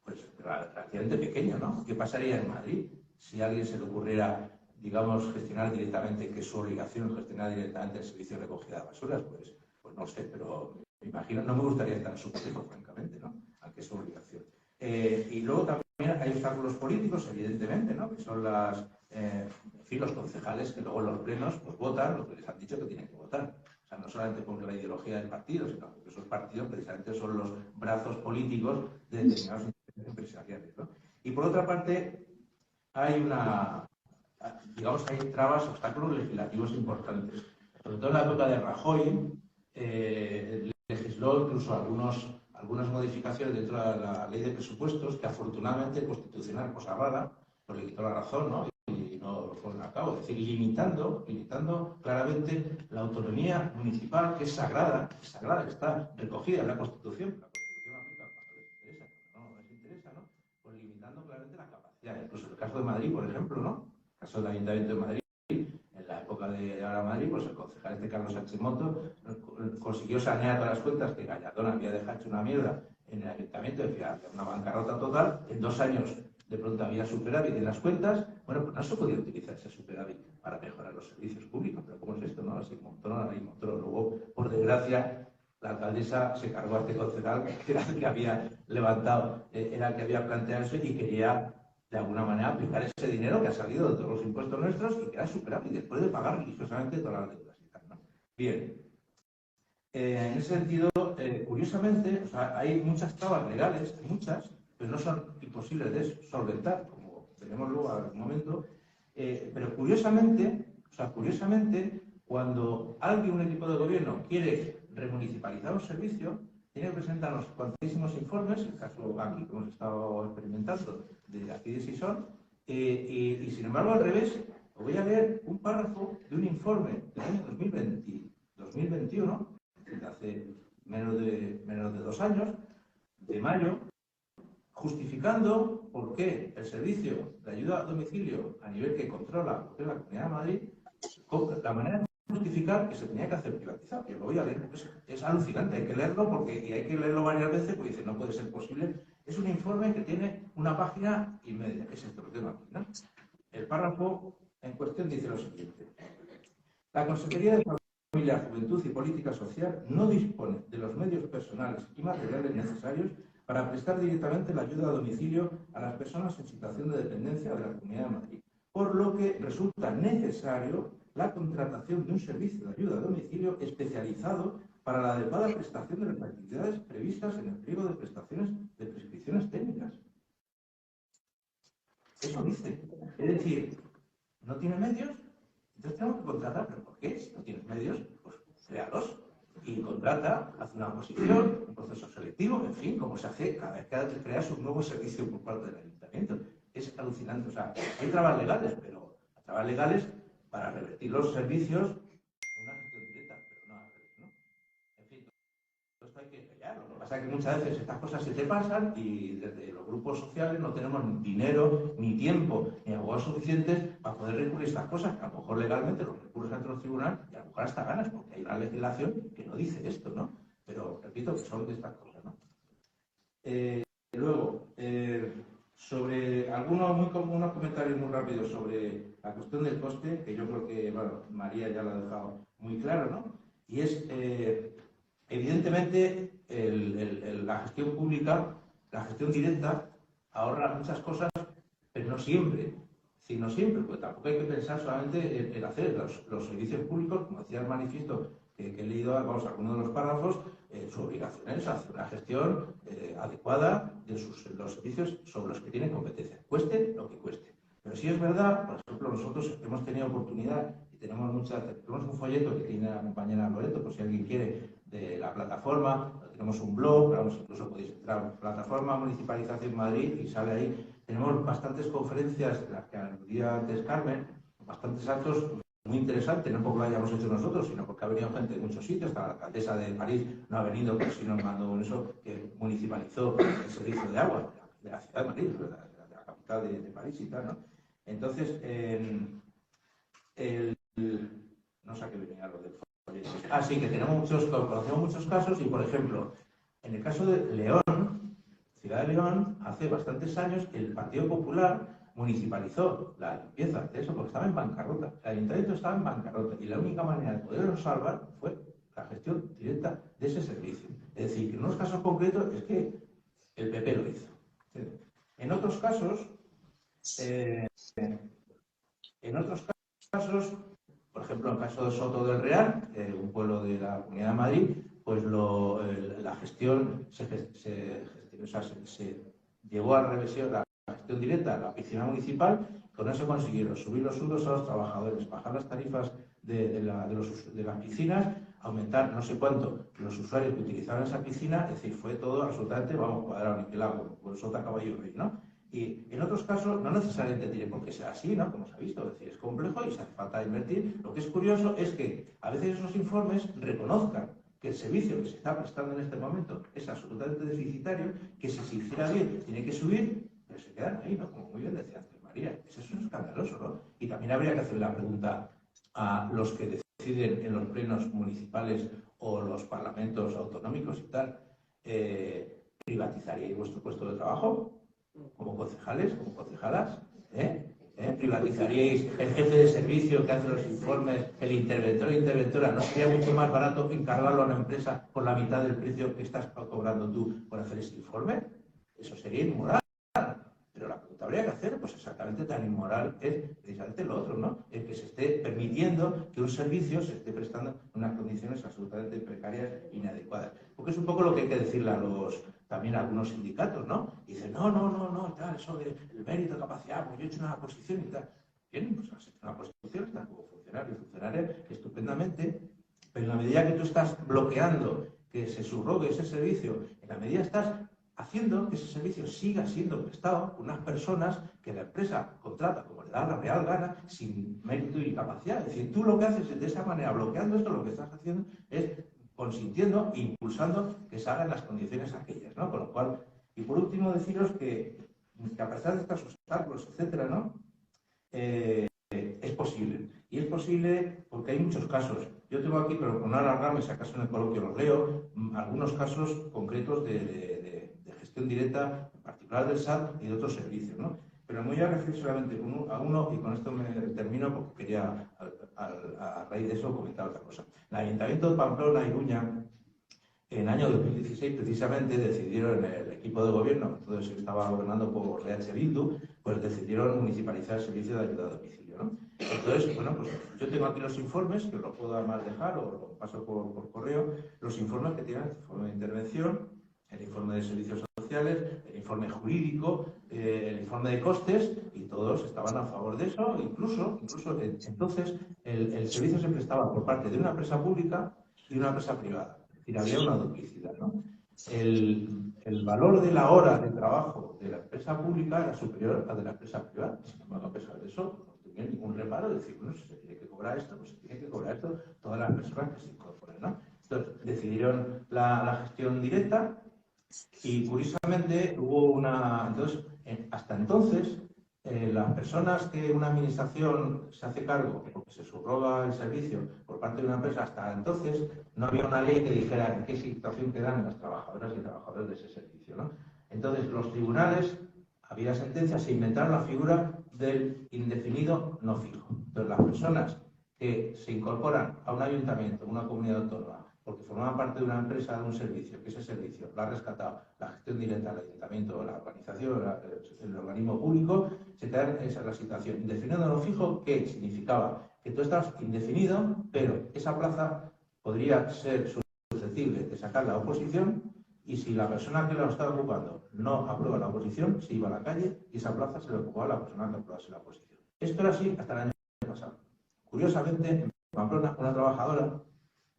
pues relativamente pequeño, ¿no? ¿Qué pasaría en Madrid si a alguien se le ocurriera, digamos, gestionar directamente, que es su obligación, gestionar directamente el servicio de recogida de basuras? Pues no sé, pero me imagino, no me gustaría estar en su consejo, francamente, ¿no? Aunque es su obligación. Y luego también hay obstáculos políticos, evidentemente, ¿no? Que son en fin, los concejales que luego en los plenos pues votan lo que les han dicho que tienen que votar. O sea, no solamente por la ideología del partido, sino porque esos partidos precisamente son los brazos políticos de determinados intereses empresariales, ¿no? Y por otra parte, hay trabas, obstáculos legislativos importantes. Sobre todo en la época de Rajoy, legisló incluso algunas modificaciones dentro de la ley de presupuestos que afortunadamente el Constitucional, cosa rara, pues le quitó la razón, ¿no? Y no lo ponen a cabo. Es decir, limitando claramente la autonomía municipal, que es sagrada, está recogida en la Constitución. La Constitución aplica cuando les interesa, cuando no les interesa, ¿no? Pues limitando claramente la capacidad. Incluso en el caso de Madrid, por ejemplo, ¿no? El caso del Ayuntamiento de Madrid, en la época de ahora Madrid, pues el concejal Carlos Sánchez Moto consiguió sanear todas las cuentas que Gallardón había dejado hecho una mierda en el ayuntamiento, decía, una bancarrota total. En 2 años de pronto había superávit en las cuentas. Bueno, pues no se podía utilizar ese superávit para mejorar los servicios públicos. Pero ¿cómo es esto, no? Así montó. Luego, por desgracia, la alcaldesa se cargó a este concejal, que era el que había levantado, era el que había planteado eso y quería, de alguna manera, aplicar ese dinero que ha salido de todos los impuestos nuestros y que era superávit después de pagar religiosamente todas las deudas y tal, ¿no? Bien. En ese sentido, curiosamente, o sea, hay muchas trabas legales, muchas, pero no son imposibles de solventar, como veremos luego a un momento. Pero curiosamente, cuando un equipo de gobierno quiere remunicipalizar un servicio, tiene que presentar unos cuantísimos informes, el caso aquí que hemos estado experimentando, de aquí de Sison, y sin embargo, al revés, os voy a leer un párrafo de un informe del año 2021, de hace menos de 2 años, de mayo, justificando por qué el servicio de ayuda a domicilio a nivel que controla lo que es la Comunidad de Madrid, la manera de justificar que se tenía que hacer privatizar. Yo lo voy a leer, es alucinante, hay que leerlo y hay que leerlo varias veces porque dice, no puede ser posible. Es un informe que tiene 1,5 páginas, que es esto que tengo aquí, ¿no? El párrafo en cuestión dice lo siguiente. La Consejería de Familia, Juventud y Política Social no dispone de los medios personales y materiales necesarios para prestar directamente la ayuda a domicilio a las personas en situación de dependencia de la Comunidad de Madrid, por lo que resulta necesario la contratación de un servicio de ayuda a domicilio especializado para la adecuada prestación de las actividades previstas en el pliego de prestaciones de prescripciones técnicas. Eso dice. Es decir, no tiene medios, entonces tenemos que contratar. ¿Pero por qué? Si no tienes medios, pues créalos. Y contrata, hace una oposición, un proceso selectivo, en fin, como se hace cada vez que creas un nuevo servicio por parte del ayuntamiento. Es alucinante. O sea, hay trabas legales, pero trabas legales para revertir los servicios en una gestión directa, pero no al revés, ¿no? En fin, todo esto hay que callarlo. Lo que pasa es que muchas veces estas cosas se te pasan y desde los grupos sociales no tenemos ni dinero, ni tiempo, ni abogados suficientes para poder recurrir a estas cosas, que a lo mejor legalmente los recursos ante los tribunales y a lo mejor hasta ganas, porque hay una legislación que no dice esto, ¿no? Pero repito que son de estas cosas, ¿no? Luego, sobre unos comentarios muy rápidos sobre la cuestión del coste, que yo creo que, bueno, María ya lo ha dejado muy claro, ¿no? Y es, evidentemente, la gestión pública, la gestión directa, ahorra muchas cosas, pero no siempre. Sí, no siempre, porque tampoco hay que pensar solamente en hacer los servicios públicos, como decía el manifiesto que he leído, vamos, algunos de los párrafos, su obligación es hacer una gestión adecuada de los servicios sobre los que tienen competencia, cueste lo que cueste. Pero sí es verdad, por ejemplo, nosotros hemos tenido oportunidad y tenemos un folleto que tiene la compañera Loreto, por si alguien quiere, de la plataforma, tenemos un blog, vamos, incluso podéis entrar a Plataforma Municipalización Madrid y sale ahí. Tenemos bastantes conferencias, las que aludía antes Carmen, bastantes actos muy interesantes, no porque lo hayamos hecho nosotros, sino porque ha venido gente de muchos sitios. Hasta la alcaldesa de París no ha venido, pero sí nos mandó eso, que municipalizó el servicio de agua de la ciudad de Madrid, de la capital de París y tal, ¿no? Entonces, no sé a qué venía lo del folleto. Sí, que conocemos muchos casos y, por ejemplo, en el caso de León, Ciudad de León, hace bastantes años el Partido Popular municipalizó la limpieza de eso porque estaba en bancarrota. El ayuntamiento estaba en bancarrota y la única manera de poderlo salvar fue la gestión directa de ese servicio. Es decir, que en unos casos concretos es que el PP lo hizo. En otros casos, por ejemplo, en el caso de Soto del Real, un pueblo de la Comunidad de Madrid, pues la gestión se llevó a revisión la gestión directa a la piscina municipal. Con eso consiguieron subir los sueldos a los trabajadores, bajar las tarifas de las piscinas, aumentar no sé cuánto los usuarios que utilizaban esa piscina. Es decir, fue todo absolutamente, vamos, cuadrado, niquelado, por sota, caballo y rey, ¿no? Y en otros casos no necesariamente tiene por qué ser así, ¿no? Como se ha visto, es decir, es complejo y se hace falta invertir. Lo que es curioso es que a veces esos informes reconozcan que el servicio que se está prestando en este momento es absolutamente deficitario, que si se hiciera bien tiene que subir, pero se quedan ahí, ¿no? Como muy bien decía antes María. Eso es escandaloso, ¿no? Y también habría que hacer la pregunta a los que deciden en los plenos municipales o los parlamentos autonómicos y tal, ¿privatizaríais vuestro puesto de trabajo? Como concejales, como concejalas, ¿privatizaríais el jefe de servicio que hace los informes, el interventor o interventora? ¿No sería mucho más barato encargarlo a una empresa por la mitad del precio que estás cobrando tú por hacer ese informe? Eso sería inmoral. Pero la pregunta habría que hacer, pues exactamente tan inmoral es precisamente lo otro, ¿no? El que se esté permitiendo que un servicio se esté prestando en unas condiciones absolutamente precarias e inadecuadas. Porque es un poco lo que hay que decirle también a algunos sindicatos, ¿no? Y dicen, no, tal, eso del mérito, capacidad, pues yo he hecho una posición y tal. Bien, pues has hecho una posición, estás como funcionario y funcionaria estupendamente, pero en la medida que tú estás bloqueando que se subrogue ese servicio, en la medida estás haciendo que ese servicio siga siendo prestado por unas personas que la empresa contrata como le da la real gana, sin mérito y capacidad. Es decir, tú lo que haces de esa manera, bloqueando esto, lo que estás haciendo es consintiendo e impulsando que se hagan las condiciones aquellas, ¿no? Con lo cual, y por último deciros que a pesar de estos obstáculos, etcétera, ¿no? Es posible. Y es posible porque hay muchos casos. Yo tengo aquí, pero con no alargarme, si acaso en el coloquio los leo, algunos casos concretos de gestión directa, en particular del SAT y de otros servicios, ¿no? Pero me voy a referir solamente a uno, y con esto me termino porque quería a raíz de eso comentar otra cosa. El Ayuntamiento de Pamplona y Iruña, en el año 2016 precisamente decidieron, el equipo de gobierno, entonces estaba gobernando por EH Bildu, pues decidieron municipalizar el servicio de ayuda a domicilio, ¿no? Entonces, bueno, pues yo tengo aquí los informes, que os los puedo además dejar o lo paso por correo, los informes que tienen el informe de intervención, el informe de servicios sociales, el informe jurídico, el informe de costes, y todos estaban a favor de eso. Incluso entonces el servicio se prestaba por parte de una empresa pública y de una empresa privada. Es decir, había una duplicidad, ¿no? El valor de la hora de trabajo de la empresa pública era superior al de la empresa privada. Sin embargo, a pesar de eso, no tenía ningún reparo de decir, bueno, si se tiene que cobrar esto, pues se tiene que cobrar esto todas las personas que se incorporen, ¿no? Entonces, decidieron la gestión directa. Y curiosamente hubo una... Entonces, hasta entonces, las personas que una administración se hace cargo porque se subroga el servicio por parte de una empresa, hasta entonces no había una ley que dijera en qué situación quedan las trabajadoras y trabajadores de ese servicio, ¿no? Entonces, los tribunales, había sentencias, se inventaron la figura del indefinido no fijo. Entonces, las personas que se incorporan a un ayuntamiento, a una comunidad autónoma, porque formaban parte de una empresa, de un servicio, que ese servicio lo ha rescatado la gestión directa del ayuntamiento, la organización, el organismo público, se quedan en esa la situación. Indefinido no fijo, ¿qué significaba? Que tú estás indefinido, pero esa plaza podría ser susceptible de sacar la oposición, y si la persona que la estaba ocupando no aprueba la oposición, se iba a la calle y esa plaza se la ocupaba la persona que aprobase la oposición. Esto era así hasta el año pasado. Curiosamente, en Pamplona, una trabajadora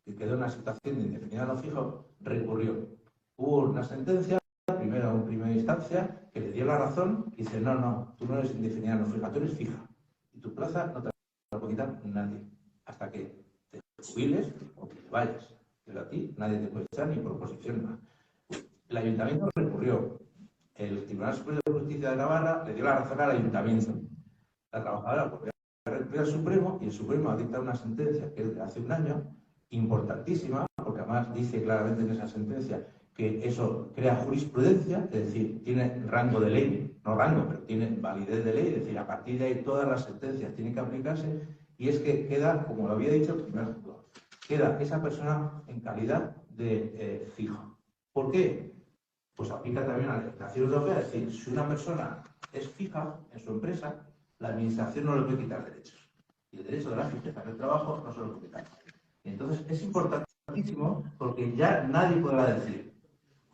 que quedó en una situación de indefinida no fijo, recurrió. Hubo una sentencia, primero en primera instancia, que le dio la razón y dice, no, tú no eres indefinida no fija, tú eres fija. Y tu plaza no te la puede quitar nadie, hasta que te jubiles o que te vayas. Pero a ti nadie te puede echar ni por oposición nada. El ayuntamiento recurrió. El Tribunal Superior de Justicia de Navarra le dio la razón al ayuntamiento. La trabajadora volvió a recurrir al Supremo y el Supremo ha dictado una sentencia que es de hace un año, importantísima, porque además dice claramente en esa sentencia que eso crea jurisprudencia, es decir, tiene rango de ley, no rango, pero tiene validez de ley, es decir, a partir de ahí todas las sentencias tienen que aplicarse, y es que queda, como lo había dicho, queda esa persona en calidad de fijo. ¿Por qué? Pues aplica también a la legislación europea, es decir, si una persona es fija en su empresa, la administración no le puede quitar derechos. Y el derecho de la fijeza en el trabajo no se lo puede quitar. Entonces es importantísimo porque ya nadie podrá decir,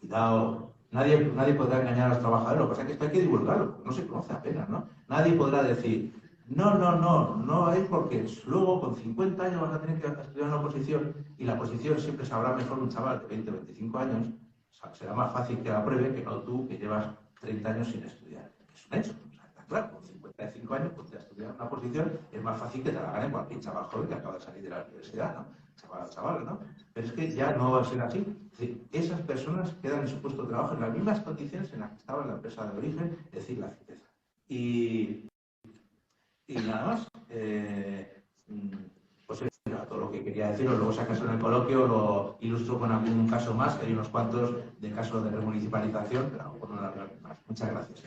cuidado, nadie podrá engañar a los trabajadores, lo que pasa es que esto hay que divulgarlo, porque no se conoce apenas, ¿no? Nadie podrá decir, no es porque luego con 50 años vas a tener que estudiar una oposición y la oposición siempre sabrá mejor un chaval de 20 o 25 años, o sea, será más fácil que la apruebe que no tú que llevas 30 años sin estudiar. Es un hecho, o sea, está claro, con 55 años pues, a estudiar una oposición es más fácil que te la gane cualquier chaval joven que acaba de salir de la universidad, ¿no? Chaval, ¿no? Pero es que ya no va a ser así. Es decir, esas personas quedan en su puesto de trabajo en las mismas condiciones en las que estaba en la empresa de origen, es decir, la fijeza. Y nada más. Pues era todo lo que quería deciros. Luego, si acaso en el coloquio lo ilustro con algún caso más, que hay unos cuantos de casos de remunicipalización, pero por no alargar más. Muchas gracias.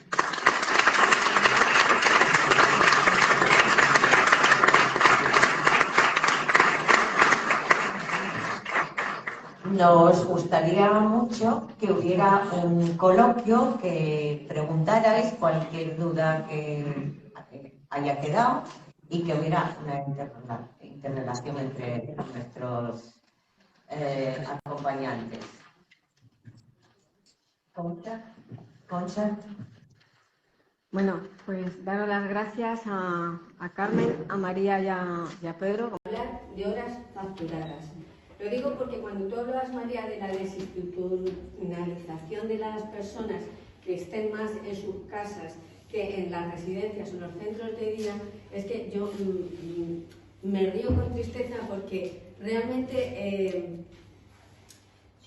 Nos gustaría mucho que hubiera un coloquio, que preguntarais cualquier duda que haya quedado y que hubiera una interrelación entre nuestros acompañantes. Concha. Bueno, pues daros las gracias a Carmen, a María y a Pedro. Hablar de horas facturadas. Lo digo porque cuando tú hablabas, María, de la desinstitucionalización de las personas que estén más en sus casas que en las residencias o en los centros de día, es que yo me río con tristeza porque realmente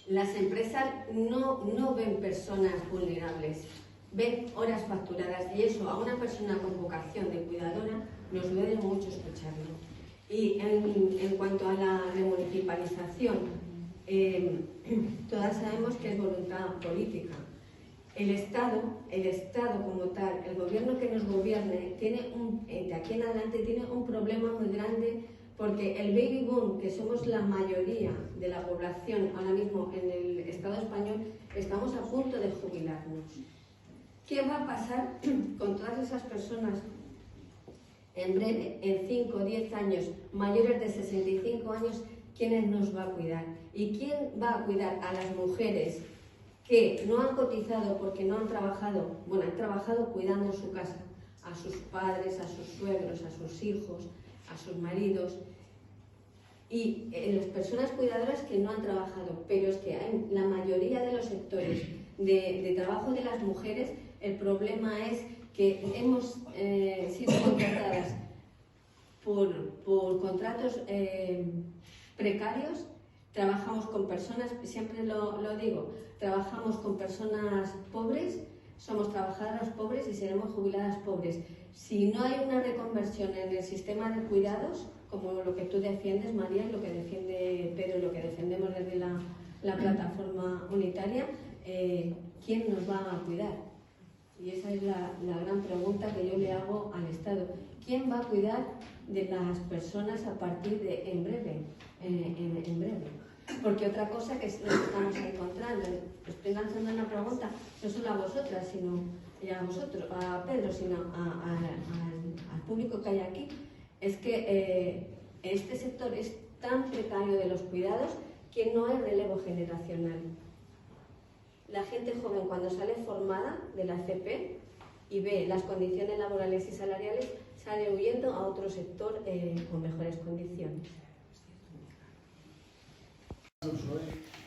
las empresas no ven personas vulnerables, ven horas facturadas, y eso a una persona con vocación de cuidadora nos duele mucho escucharlo. Y en cuanto a la remunicipalización, todas sabemos que es voluntad política. El Estado como tal, el gobierno que nos gobierne, de aquí en adelante tiene un problema muy grande porque el baby boom, que somos la mayoría de la población ahora mismo en el Estado español, estamos a punto de jubilarnos. ¿Qué va a pasar con todas esas personas en breve, en 5 o 10 años, mayores de 65 años? ¿Quién nos va a cuidar? ¿Y quién va a cuidar a las mujeres que no han cotizado porque no han trabajado? Bueno, han trabajado cuidando su casa, a sus padres, a sus suegros, a sus hijos, a sus maridos, y las personas cuidadoras que no han trabajado. Pero es que en la mayoría de los sectores de trabajo de las mujeres, el problema es que hemos sido contratadas por contratos precarios. Trabajamos con personas, siempre lo digo, trabajamos con personas pobres, somos trabajadoras pobres y seremos jubiladas pobres. Si no hay una reconversión en el sistema de cuidados, como lo que tú defiendes, María, lo que defiende Pedro, lo que defendemos desde la plataforma unitaria, ¿quién nos va a cuidar? Y esa es la gran pregunta que yo le hago al Estado. ¿Quién va a cuidar de las personas a partir de en breve? Porque otra cosa que nos estamos encontrando, estoy lanzando una pregunta no solo a vosotras, sino a vosotros, a Pedro, sino al público que hay aquí, es que este sector es tan precario de los cuidados que no hay relevo generacional. La gente joven, cuando sale formada de la FP y ve las condiciones laborales y salariales, sale huyendo a otro sector con mejores condiciones.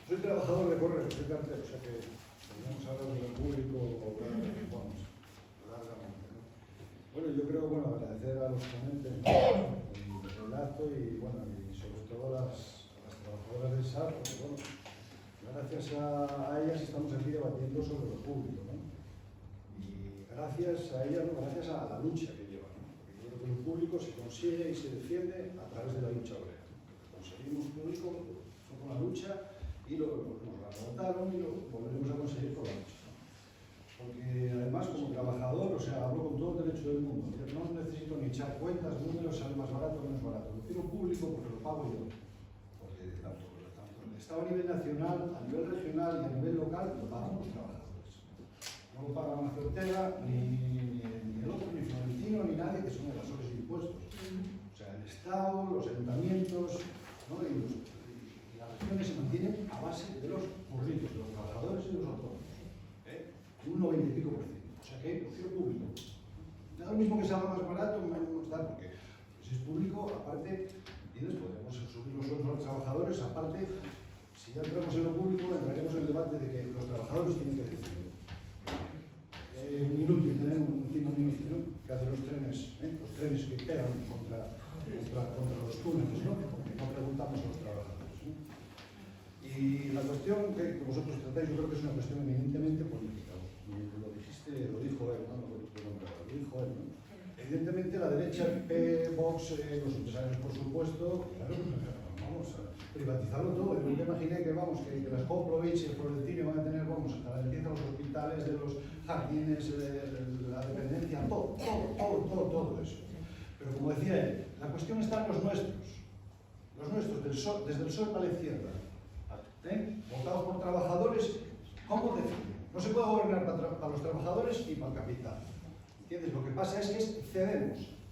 Soy trabajador de correos, soy cartero, o sea que podríamos hablar de lo público o vamos, largamente, ¿no? Bueno, yo creo, agradecer a los ponentes el relato y sobre todo a las trabajadoras del SAR, porque gracias a ellas estamos aquí debatiendo sobre lo público, ¿no? Y gracias a ellas, gracias a la lucha que llevan, ¿no? Porque yo creo que lo público se consigue y se defiende a través de la lucha obrera. Conseguimos público con la lucha y nos la agotaron y lo volveremos a conseguir con la lucha, ¿no? Porque además, como trabajador, hablo con todo el derecho del mundo. No necesito ni echar cuentas, números, sale más barato o menos barato. Lo quiero público porque lo pago yo. Porque tanto el Estado a nivel nacional, a nivel regional y a nivel local lo pagamos los trabajadores. No lo paga Mancio Ortega, ni el otro, ni Florentino, ni nadie, que son evasores de impuestos. O sea, el Estado, los ayuntamientos, ¿no? y las regiones se mantienen a base de los curritos, de los trabajadores y de los autónomos. Un 90 y pico %. O sea que lo quiero público. Da lo mismo que salga más barato, menos tal, porque si es público, aparte, podremos subir los sueldos a los trabajadores, aparte, si ya entramos en lo público, entraremos en el debate de que los trabajadores tienen que decidir. Inútil tener un ministro, ¿no? Que hace los trenes que pegan contra los túneles, ¿no? Porque no preguntamos a los trabajadores, ¿no? Y la cuestión que vosotros tratáis, yo creo que es una cuestión eminentemente política. Lo dijiste, lo dijo él, ¿no? Lo dijo él, ¿no? Evidentemente la derecha, PP, Vox, los empresarios, por supuesto, claro, vamos a privatizarlo todo. Yo me imaginé que las Koplovich y el Florentino van a tener, hasta la limpieza de los hospitales, de los jardines, la dependencia, todo eso. Pero como decía él, la cuestión está en los nuestros, desde el sol para la izquierda, votados por trabajadores, ¿cómo deciden? No se puede gobernar para los trabajadores y para el capital. ¿Entiendes? Lo que pasa es que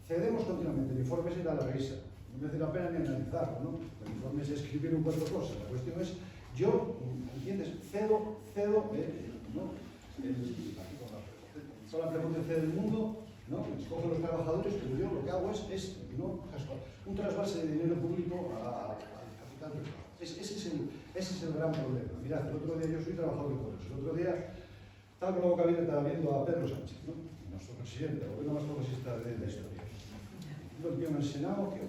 cedemos continuamente. El informe se da la risa. No merece la pena ni analizarlo, ¿no? El informe es escribir un cuatro cosas. La cuestión es, yo, ¿entiendes? Cedo, ¿no? Con la prepotencia del mundo, ¿no? Escojo los trabajadores, pero yo lo que hago es ¿no? un trasvase de dinero público al capital privado. Ese es el gran problema. Mirad, el otro día, yo soy trabajador de correos, el otro día estaba con la boca abierta, estaba viendo a Pedro Sánchez, ¿no? Nuestro presidente, el gobierno más progresista de la historia. Lo que en el Senado, que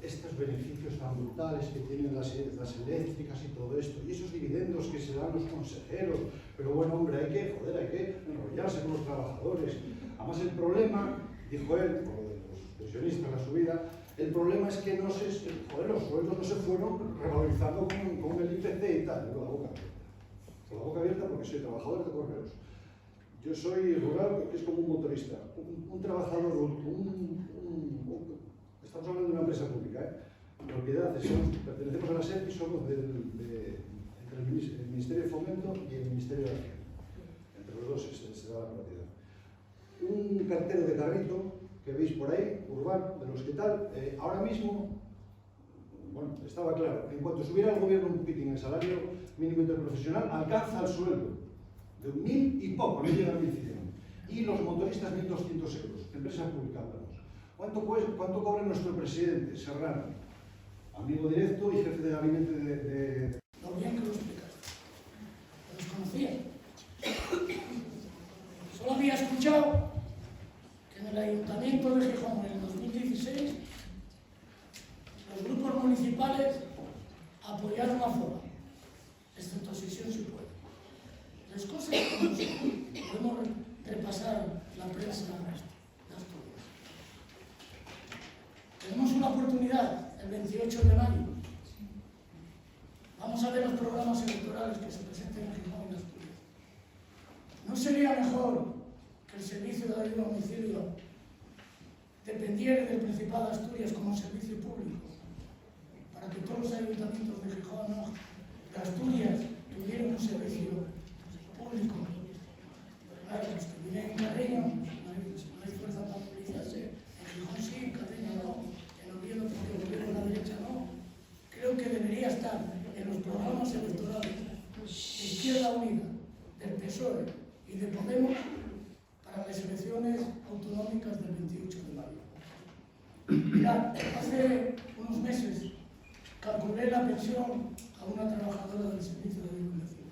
estos beneficios tan brutales que tienen las eléctricas y todo esto, y esos dividendos que se dan los consejeros, pero bueno, hombre, hay que enrollarse con los trabajadores. Además el problema, dijo él, por lo de los pensionistas, la subida, el problema es que los sueldos no se fueron revalorizando con el IPC y tal. Con la boca abierta porque soy trabajador de correos. Yo soy rural, que es como un motorista, un trabajador, estamos hablando de una empresa pública, propiedades, pertenecemos a la SEP y somos entre el Ministerio de Fomento y el Ministerio de Hacienda. Entre los dos se da la propiedad. Un cartero de carrito que veis por ahí, urbano, de los que tal, ahora mismo, bueno, estaba claro, en cuanto subiera el gobierno un poquitín el salario mínimo interprofesional, alcanza el sueldo de 1.000 y poco, no llega a 1.100. Y los motoristas 1.200 euros, empresa pública hablamos. ¿Cuánto cobra nuestro presidente, Serrano? Amigo directo y jefe de gabinete de... Lo bien que lo explicaste. Lo desconocía. Solo había escuchado que en el Ayuntamiento de Gijón, en el 2016, los grupos municipales apoyaron a FOA, excepto Sesión si puede. Las cosas como son. Podemos repasar la prensa de Asturias. Tenemos una oportunidad el 28 de mayo. Vamos a ver los programas electorales que se presenten en Gijón y en Asturias. ¿No sería mejor que el servicio de ayuda a domicilio dependiera del Principado de Asturias como servicio público? Para que todos los ayuntamientos de Gijón, de Asturias, tuvieran un servicio público. Claro, los que viven en Carreño, no hay fuerza para movilizarse. En Gijón sí, en Carreño no. En Oviedo, porque el gobierno de la derecha no. Creo que debería estar en los programas electorales de Izquierda Unida, del PSOE y de Podemos para las elecciones autonómicas del 28 de mayo. Mirad, hace unos meses calculé la pensión a una trabajadora del servicio de divulgación.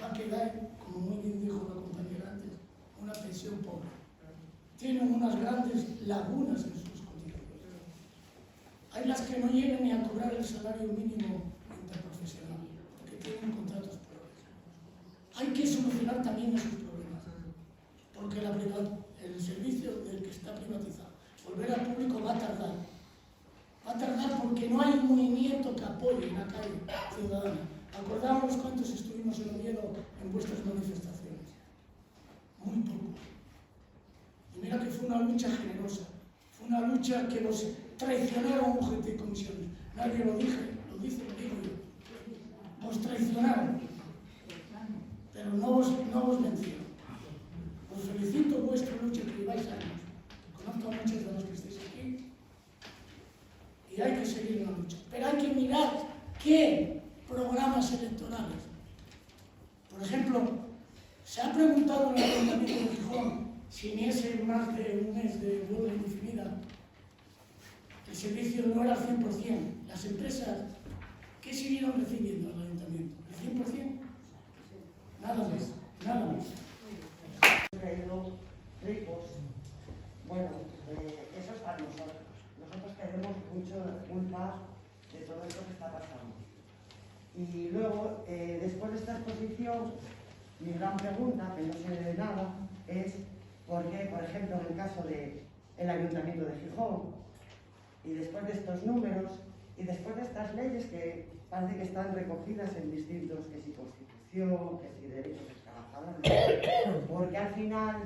Va a quedar, como muy bien dijo la compañera antes, una pensión pobre. Tienen unas grandes lagunas en sus cotizaciones. Hay las que no llegan ni a cobrar el salario mínimo interprofesional, porque tienen contratos pobres. Hay que solucionar también esos problemas, porque el servicio del que está privatizado, volver al público va a tardar. Va a tardar porque no hay un movimiento que apoye en la calle ciudadana. Acordámonos cuántos estuvimos en Oviedo en vuestras manifestaciones. Muy poco. Y mira que fue una lucha generosa. Fue una lucha que los traicionaron UGT y comisiones. Nadie lo dice, lo digo yo. Os traicionaron. Pero no os vencieron. Os felicito vuestra lucha que lleváis años. Conozco a muchos de los que estáis aquí. Y hay que seguir en la lucha. Pero hay que mirar qué programas electorales. Por ejemplo, se ha preguntado en el Ayuntamiento de Gijón si en ese más de un mes de huelga indefinida el servicio no era al 100%. Las empresas, ¿qué siguieron recibiendo al Ayuntamiento? ¿El 100%? Nada más, nada más. Ricos. Bueno, eso es para nosotros. Nosotros tenemos mucho culpa de todo esto que está pasando. Y luego, después de esta exposición, mi gran pregunta, que no sé de nada, es por qué, por ejemplo, en el caso del Ayuntamiento de Gijón, y después de estos números, y después de estas leyes que parece que están recogidas en distintos, que si Constitución, que si derechos de trabajadores, porque al final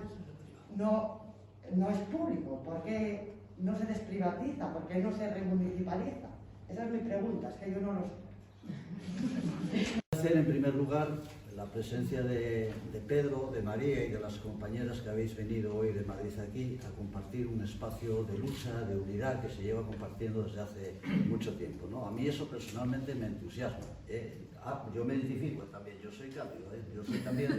no es público, ¿por qué no se desprivatiza? ¿Por qué no se remunicipaliza? Esa es mi pregunta, es que yo no lo sé. Agradecer en primer lugar la presencia de Pedro, de María y de las compañeras que habéis venido hoy de Madrid aquí a compartir un espacio de lucha, de unidad que se lleva compartiendo desde hace mucho tiempo, ¿no? A mí eso personalmente me entusiasma. Yo me identifico también, yo soy cambio, yo soy también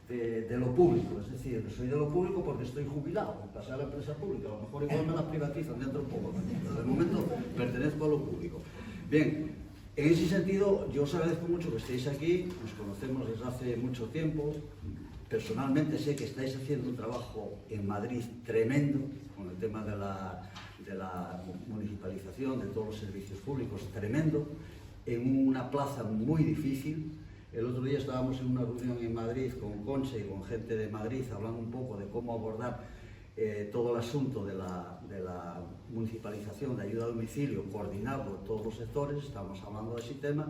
de lo público, es decir, soy de lo público porque estoy jubilado, pasé a la empresa pública, a lo mejor igual me la privatizan dentro un poco, pero de momento pertenezco a lo público. Bien, en ese sentido yo os agradezco mucho que estéis aquí, nos conocemos desde hace mucho tiempo, personalmente sé que estáis haciendo un trabajo en Madrid tremendo con el tema de la municipalización de todos los servicios públicos, tremendo, en una plaza muy difícil. El otro día estábamos en una reunión en Madrid con Concha y con gente de Madrid hablando un poco de cómo abordar todo el asunto de la municipalización de ayuda a domicilio coordinado por todos los sectores, estamos hablando de ese tema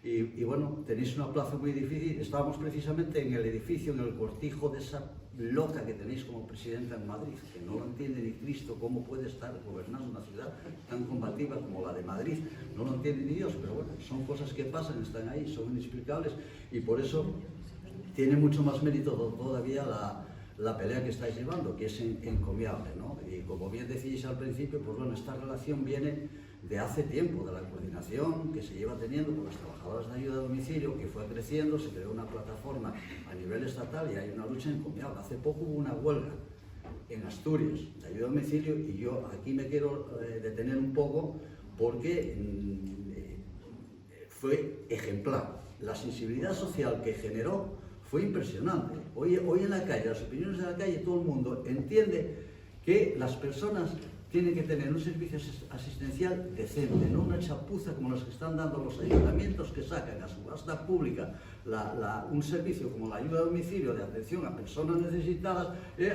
y bueno, tenéis una plaza muy difícil, estábamos precisamente en el edificio, en el cortijo de esa loca que tenéis como presidenta en Madrid, que no lo entiende ni Cristo cómo puede estar gobernando una ciudad tan combativa como la de Madrid, no lo entiende ni Dios, pero bueno, son cosas que pasan, están ahí, son inexplicables y por eso tiene mucho más mérito todavía la pelea que estáis llevando, que es encomiable, ¿no? Y como bien decíais al principio, pues bueno, esta relación viene de hace tiempo, de la coordinación que se lleva teniendo con las trabajadoras de ayuda a domicilio, que fue creciendo, se creó una plataforma a nivel estatal y hay una lucha encomiable. Hace poco hubo una huelga en Asturias de ayuda a domicilio y yo aquí me quiero detener un poco porque fue ejemplar. La sensibilidad social que generó fue impresionante. Hoy en la calle, las opiniones de la calle, todo el mundo entiende que las personas tienen que tener un servicio asistencial decente, no una chapuza como las que están dando los ayuntamientos que sacan a subasta pública un servicio como la ayuda a domicilio de atención a personas necesitadas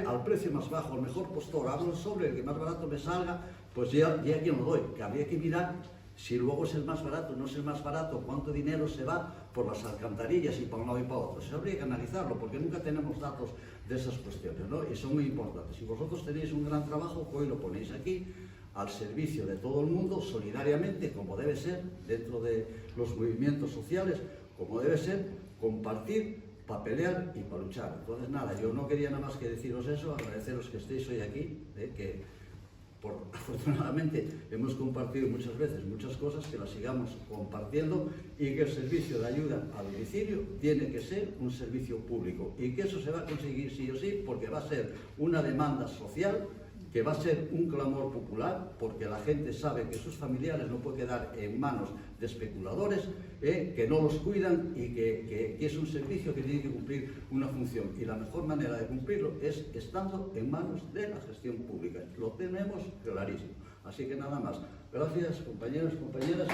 al precio más bajo, el mejor postor, hablo sobre el que más barato me salga, pues ya aquí no lo doy, que habría que mirar si luego es el más barato, no es el más barato, cuánto dinero se va por las alcantarillas y para un lado y para otro. Eso habría que analizarlo porque nunca tenemos datos de esas cuestiones, ¿no? Y son muy importantes. Y vosotros tenéis un gran trabajo que hoy lo ponéis aquí al servicio de todo el mundo, solidariamente, como debe ser, dentro de los movimientos sociales, como debe ser, compartir para pelear y para luchar. Entonces, nada, yo no quería nada más que deciros eso, agradeceros que estéis hoy aquí, que afortunadamente hemos compartido muchas veces muchas cosas, que las sigamos compartiendo y que el servicio de ayuda a domicilio tiene que ser un servicio público y que eso se va a conseguir sí o sí porque va a ser una demanda social, que va a ser un clamor popular porque la gente sabe que sus familiares no pueden quedar en manos de especuladores, que no los cuidan y que es un servicio que tiene que cumplir una función y la mejor manera de cumplirlo es estando en manos de la gestión pública. Lo tenemos clarísimo. Así que nada más. Gracias, compañeros, compañeras.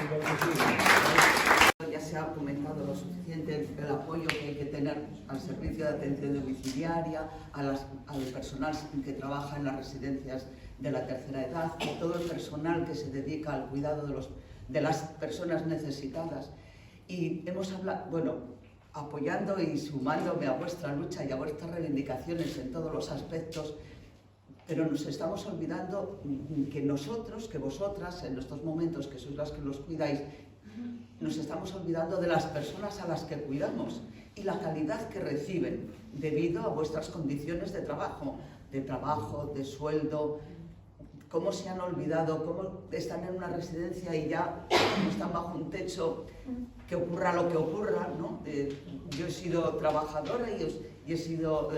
Ya se ha comentado lo suficiente el apoyo que hay que tener al servicio de atención domiciliaria, al personal que trabaja en las residencias de la tercera edad, a todo el personal que se dedica al cuidado de las personas necesitadas. Y hemos hablado, bueno, apoyando y sumándome a vuestra lucha y a vuestras reivindicaciones en todos los aspectos, pero nos estamos olvidando que nosotros, que vosotras, en estos momentos que sois las que los cuidáis, nos estamos olvidando de las personas a las que cuidamos y la calidad que reciben debido a vuestras condiciones de trabajo, de sueldo, cómo se han olvidado, cómo están en una residencia y ya están bajo un techo, que ocurra lo que ocurra, ¿no? Yo he sido trabajadora y he sido...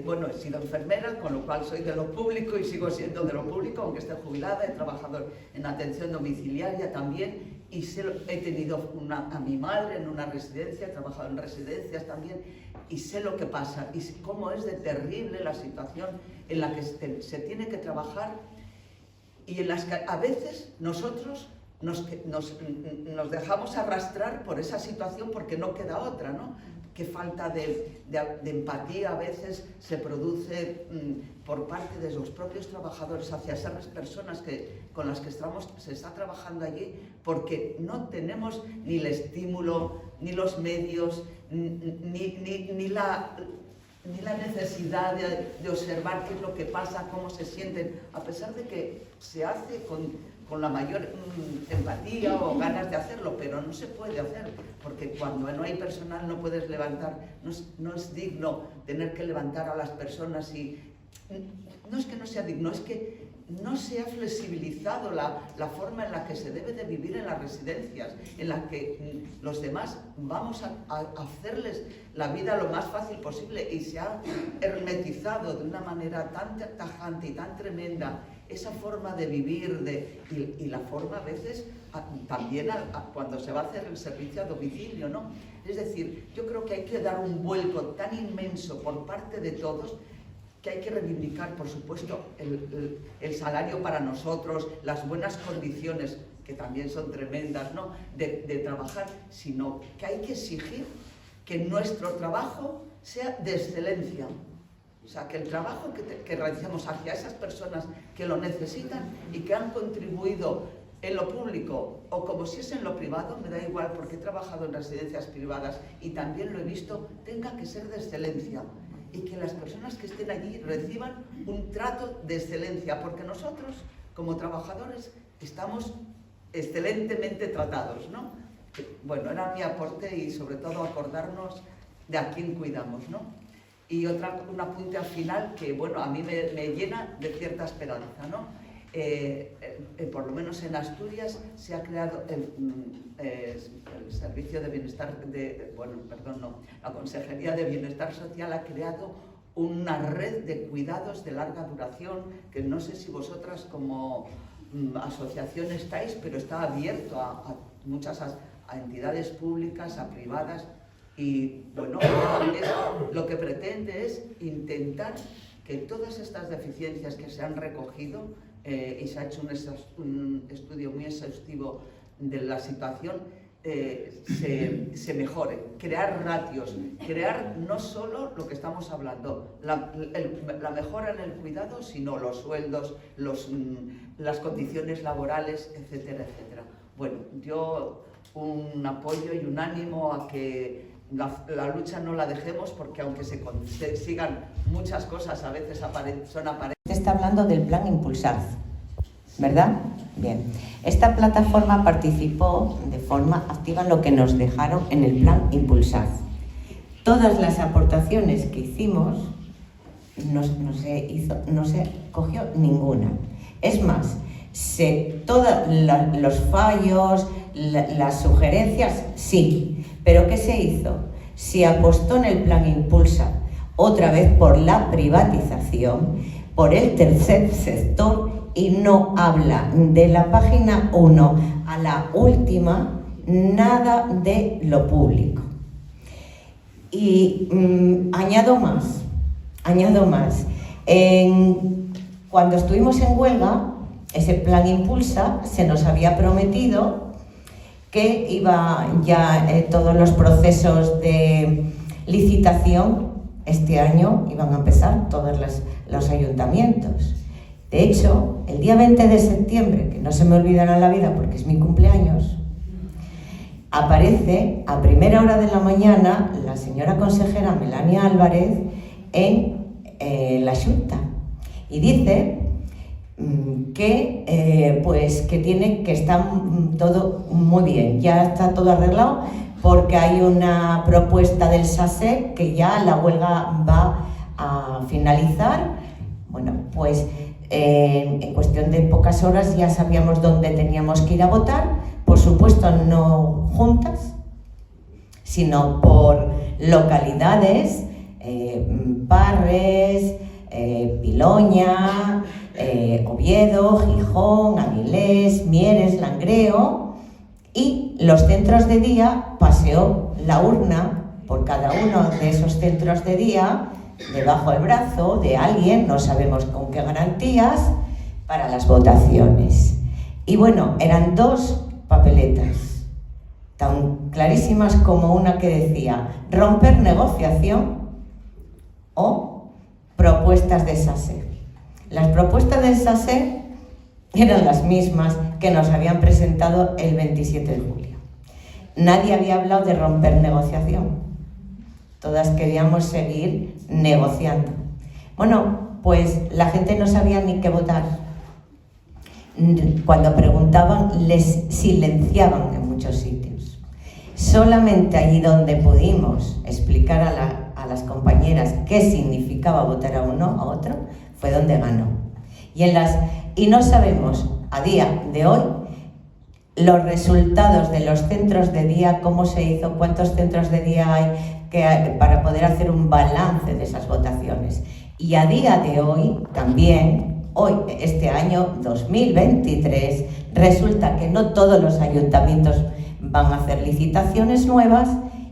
bueno, he sido enfermera, con lo cual soy de lo público y sigo siendo de lo público, aunque esté jubilada. He trabajado en atención domiciliaria también y he tenido a mi madre en una residencia, he trabajado en residencias también y sé lo que pasa y cómo es de terrible la situación en la que se tiene que trabajar y en las que a veces nosotros nos dejamos arrastrar por esa situación porque no queda otra, ¿no? Qué falta de empatía a veces se produce por parte de los propios trabajadores hacia esas personas con las que se está trabajando allí, porque no tenemos ni el estímulo, ni los medios, ni la necesidad de observar qué es lo que pasa, cómo se sienten, a pesar de que se hace con la mayor empatía o ganas de hacerlo, pero no se puede hacer, porque cuando no hay personal no puedes levantar, no es digno tener que levantar a las personas y no es que no sea digno, es que no se ha flexibilizado la forma en la que se debe de vivir en las residencias, en la que los demás vamos a hacerles la vida lo más fácil posible y se ha hermetizado de una manera tan tajante y tan tremenda esa forma de vivir y la forma a veces también cuando se va a hacer el servicio a domicilio, ¿no? Es decir, yo creo que hay que dar un vuelco tan inmenso por parte de todos que hay que reivindicar, por supuesto, el salario para nosotros, las buenas condiciones, que también son tremendas, ¿no?, de trabajar, sino que hay que exigir que nuestro trabajo sea de excelencia. O sea, que el trabajo que realicemos hacia esas personas que lo necesitan y que han contribuido en lo público o como si es en lo privado, me da igual porque he trabajado en residencias privadas y también lo he visto, tenga que ser de excelencia. y que las personas que estén allí reciban un trato de excelencia, porque nosotros, como trabajadores, estamos excelentemente tratados, ¿no? Bueno, era mi aporte y sobre todo acordarnos de a quién cuidamos, ¿no? Y un apunte al final que, bueno, a mí me llena de cierta esperanza, ¿no? Por lo menos en Asturias se ha creado el Servicio de Bienestar, la Consejería de Bienestar Social ha creado una red de cuidados de larga duración, que no sé si vosotras como asociación estáis, pero está abierto a muchas a entidades públicas, a privadas, y bueno, lo que pretende es intentar que todas estas deficiencias que se han recogido, y se ha hecho un estudio muy exhaustivo de la situación, se mejore, crear ratios, crear no solo lo que estamos hablando, la mejora en el cuidado, sino los sueldos, las condiciones laborales, etcétera, etcétera. Bueno, yo un apoyo y un ánimo a que la lucha no la dejemos, porque aunque se consigan muchas cosas, a veces son aparentes. Está hablando del plan Impulsar, ¿verdad? Bien. Esta plataforma participó de forma activa en lo que nos dejaron en el plan Impulsar. Todas las aportaciones que hicimos no se cogió ninguna. Es más, todos los fallos, las sugerencias, sí. ¿Pero qué se hizo? Se apostó en el plan Impulsa otra vez por la privatización, por el tercer sector, y no habla de la página 1 a la última nada de lo público. Y añado más. Cuando estuvimos en huelga, ese plan Impulsa se nos había prometido que iba ya todos los procesos de licitación este año iban a empezar todos los ayuntamientos. De hecho, el día 20 de septiembre, que no se me olvidará en la vida porque es mi cumpleaños, aparece a primera hora de la mañana la señora consejera Melania Álvarez en la Xunta y dice que está todo muy bien, ya está todo arreglado, porque hay una propuesta del SASE que ya la huelga va a finalizar. Bueno, pues en cuestión de pocas horas ya sabíamos dónde teníamos que ir a votar, por supuesto no juntas, sino por localidades, Parres, Piloña, Oviedo, Gijón, Avilés, Mieres, Langreo, y los centros de día paseó la urna por cada uno de esos centros de día debajo del brazo de alguien, no sabemos con qué garantías, para las votaciones. Y bueno, eran dos papeletas tan clarísimas como una que decía romper negociación o propuestas de SASE. Las propuestas de SASE eran las mismas que nos habían presentado el 27 de julio. Nadie había hablado de romper negociación. Todas queríamos seguir negociando. Bueno, pues la gente no sabía ni qué votar. Cuando preguntaban, les silenciaban en muchos sitios. Solamente allí donde pudimos explicar a las compañeras qué significaba votar a uno a otro, fue donde ganó. Y no sabemos a día de hoy los resultados de los centros de día, cómo se hizo, cuántos centros de día hay para poder hacer un balance de esas votaciones. Y a día de hoy también, este año 2023, resulta que no todos los ayuntamientos van a hacer licitaciones nuevas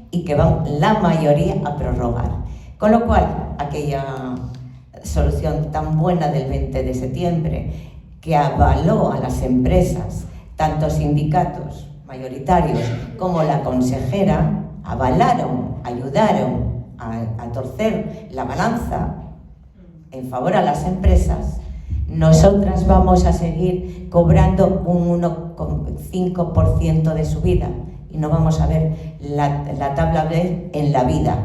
y que van la mayoría a prorrogar. Con lo cual, aquella solución tan buena del 20 de septiembre que avaló a las empresas, tanto sindicatos mayoritarios como la consejera, ayudaron a torcer la balanza en favor a las empresas, nosotras vamos a seguir cobrando un 1,5% de subida y no vamos a ver la tabla B en la vida,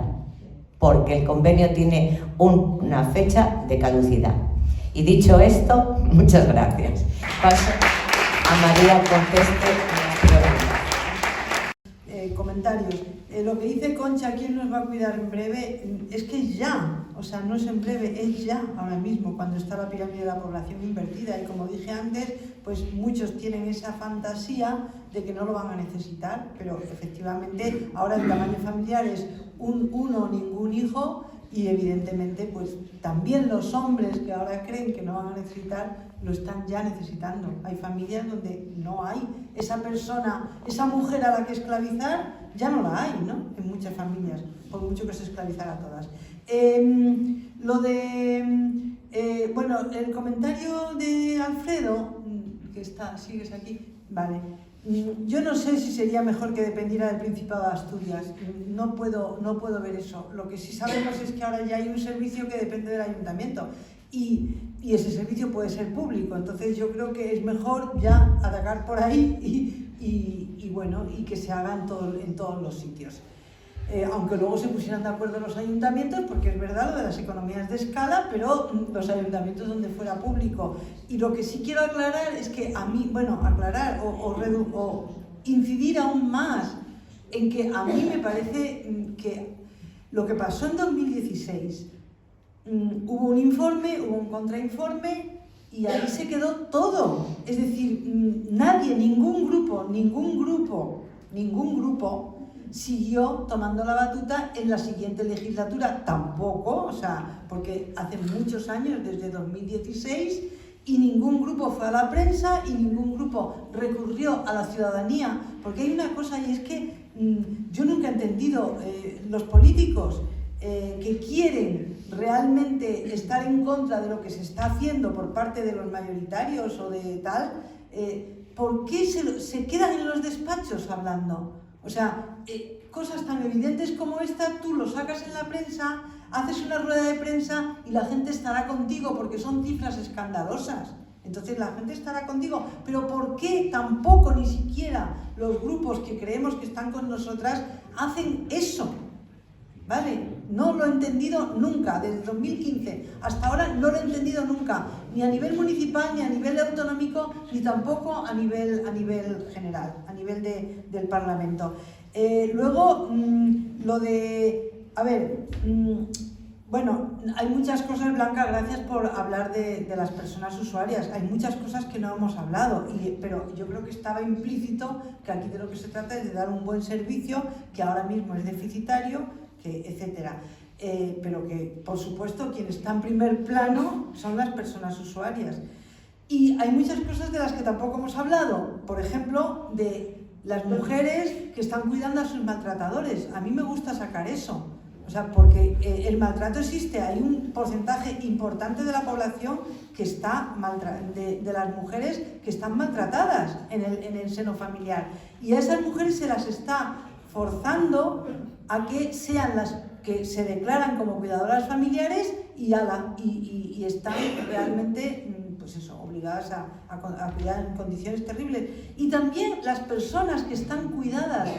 porque el convenio tiene una fecha de caducidad. Y dicho esto, muchas gracias. Paso a María conteste la pregunta. Comentarios. Lo que dice Concha, ¿quién nos va a cuidar en breve? Es que es ya, o sea, no es en breve, es ya, ahora mismo, cuando está la pirámide de la población invertida. Y como dije antes, pues muchos tienen esa fantasía de que no lo van a necesitar, pero efectivamente ahora el tamaño familiar es uno, ningún hijo, y evidentemente pues también los hombres que ahora creen que no van a necesitar, lo están ya necesitando. Hay familias donde no hay esa persona, esa mujer a la que esclavizar, ya no la hay, ¿no? En muchas familias, por mucho que se esclavizara a todas. Bueno, el comentario de Alfredo, que sigues aquí, vale. Yo no sé si sería mejor que dependiera del Principado de Asturias, no puedo ver eso. Lo que sí sabemos es que ahora ya hay un servicio que depende del ayuntamiento y ese servicio puede ser público, entonces yo creo que es mejor ya atacar por ahí y que se haga en todos los sitios. Aunque luego se pusieran de acuerdo los ayuntamientos, porque es verdad lo de las economías de escala, pero los ayuntamientos donde fuera público. Y lo que sí quiero aclarar es que a mí, aclarar o incidir aún más en que a mí me parece que lo que pasó en 2016, hubo un informe, hubo un contrainforme y ahí se quedó todo. Es decir, nadie, ningún grupo siguió tomando la batuta en la siguiente legislatura, tampoco, o sea, porque hace muchos años, desde 2016, y ningún grupo fue a la prensa y ningún grupo recurrió a la ciudadanía, porque hay una cosa y es que yo nunca he entendido los políticos que quieren realmente estar en contra de lo que se está haciendo por parte de los mayoritarios o de tal, ¿por qué se quedan en los despachos hablando? O sea, cosas tan evidentes como esta, tú lo sacas en la prensa, haces una rueda de prensa y la gente estará contigo porque son cifras escandalosas. Entonces la gente estará contigo. Pero ¿por qué tampoco ni siquiera los grupos que creemos que están con nosotras hacen eso? ¿Vale? No lo he entendido nunca, desde 2015 hasta ahora no lo he entendido nunca, ni a nivel municipal, ni a nivel autonómico, ni tampoco a nivel general, a nivel del Parlamento. Luego, lo de... A ver, bueno, hay muchas cosas, Blanca, gracias por hablar de las personas usuarias. Hay muchas cosas que no hemos hablado, pero yo creo que estaba implícito que aquí de lo que se trata es de dar un buen servicio, que ahora mismo es deficitario, etcétera. Pero que, por supuesto, quien está en primer plano son las personas usuarias. Y hay muchas cosas de las que tampoco hemos hablado. Por ejemplo, de las mujeres que están cuidando a sus maltratadores. A mí me gusta sacar eso. O sea, porque el maltrato existe. Hay un porcentaje importante de la población que está de las mujeres que están maltratadas en el seno familiar. Y a esas mujeres se las está forzando a que sean las que se declaran como cuidadoras familiares y están realmente, pues eso, obligadas a cuidar en condiciones terribles. Y también las personas que están cuidadas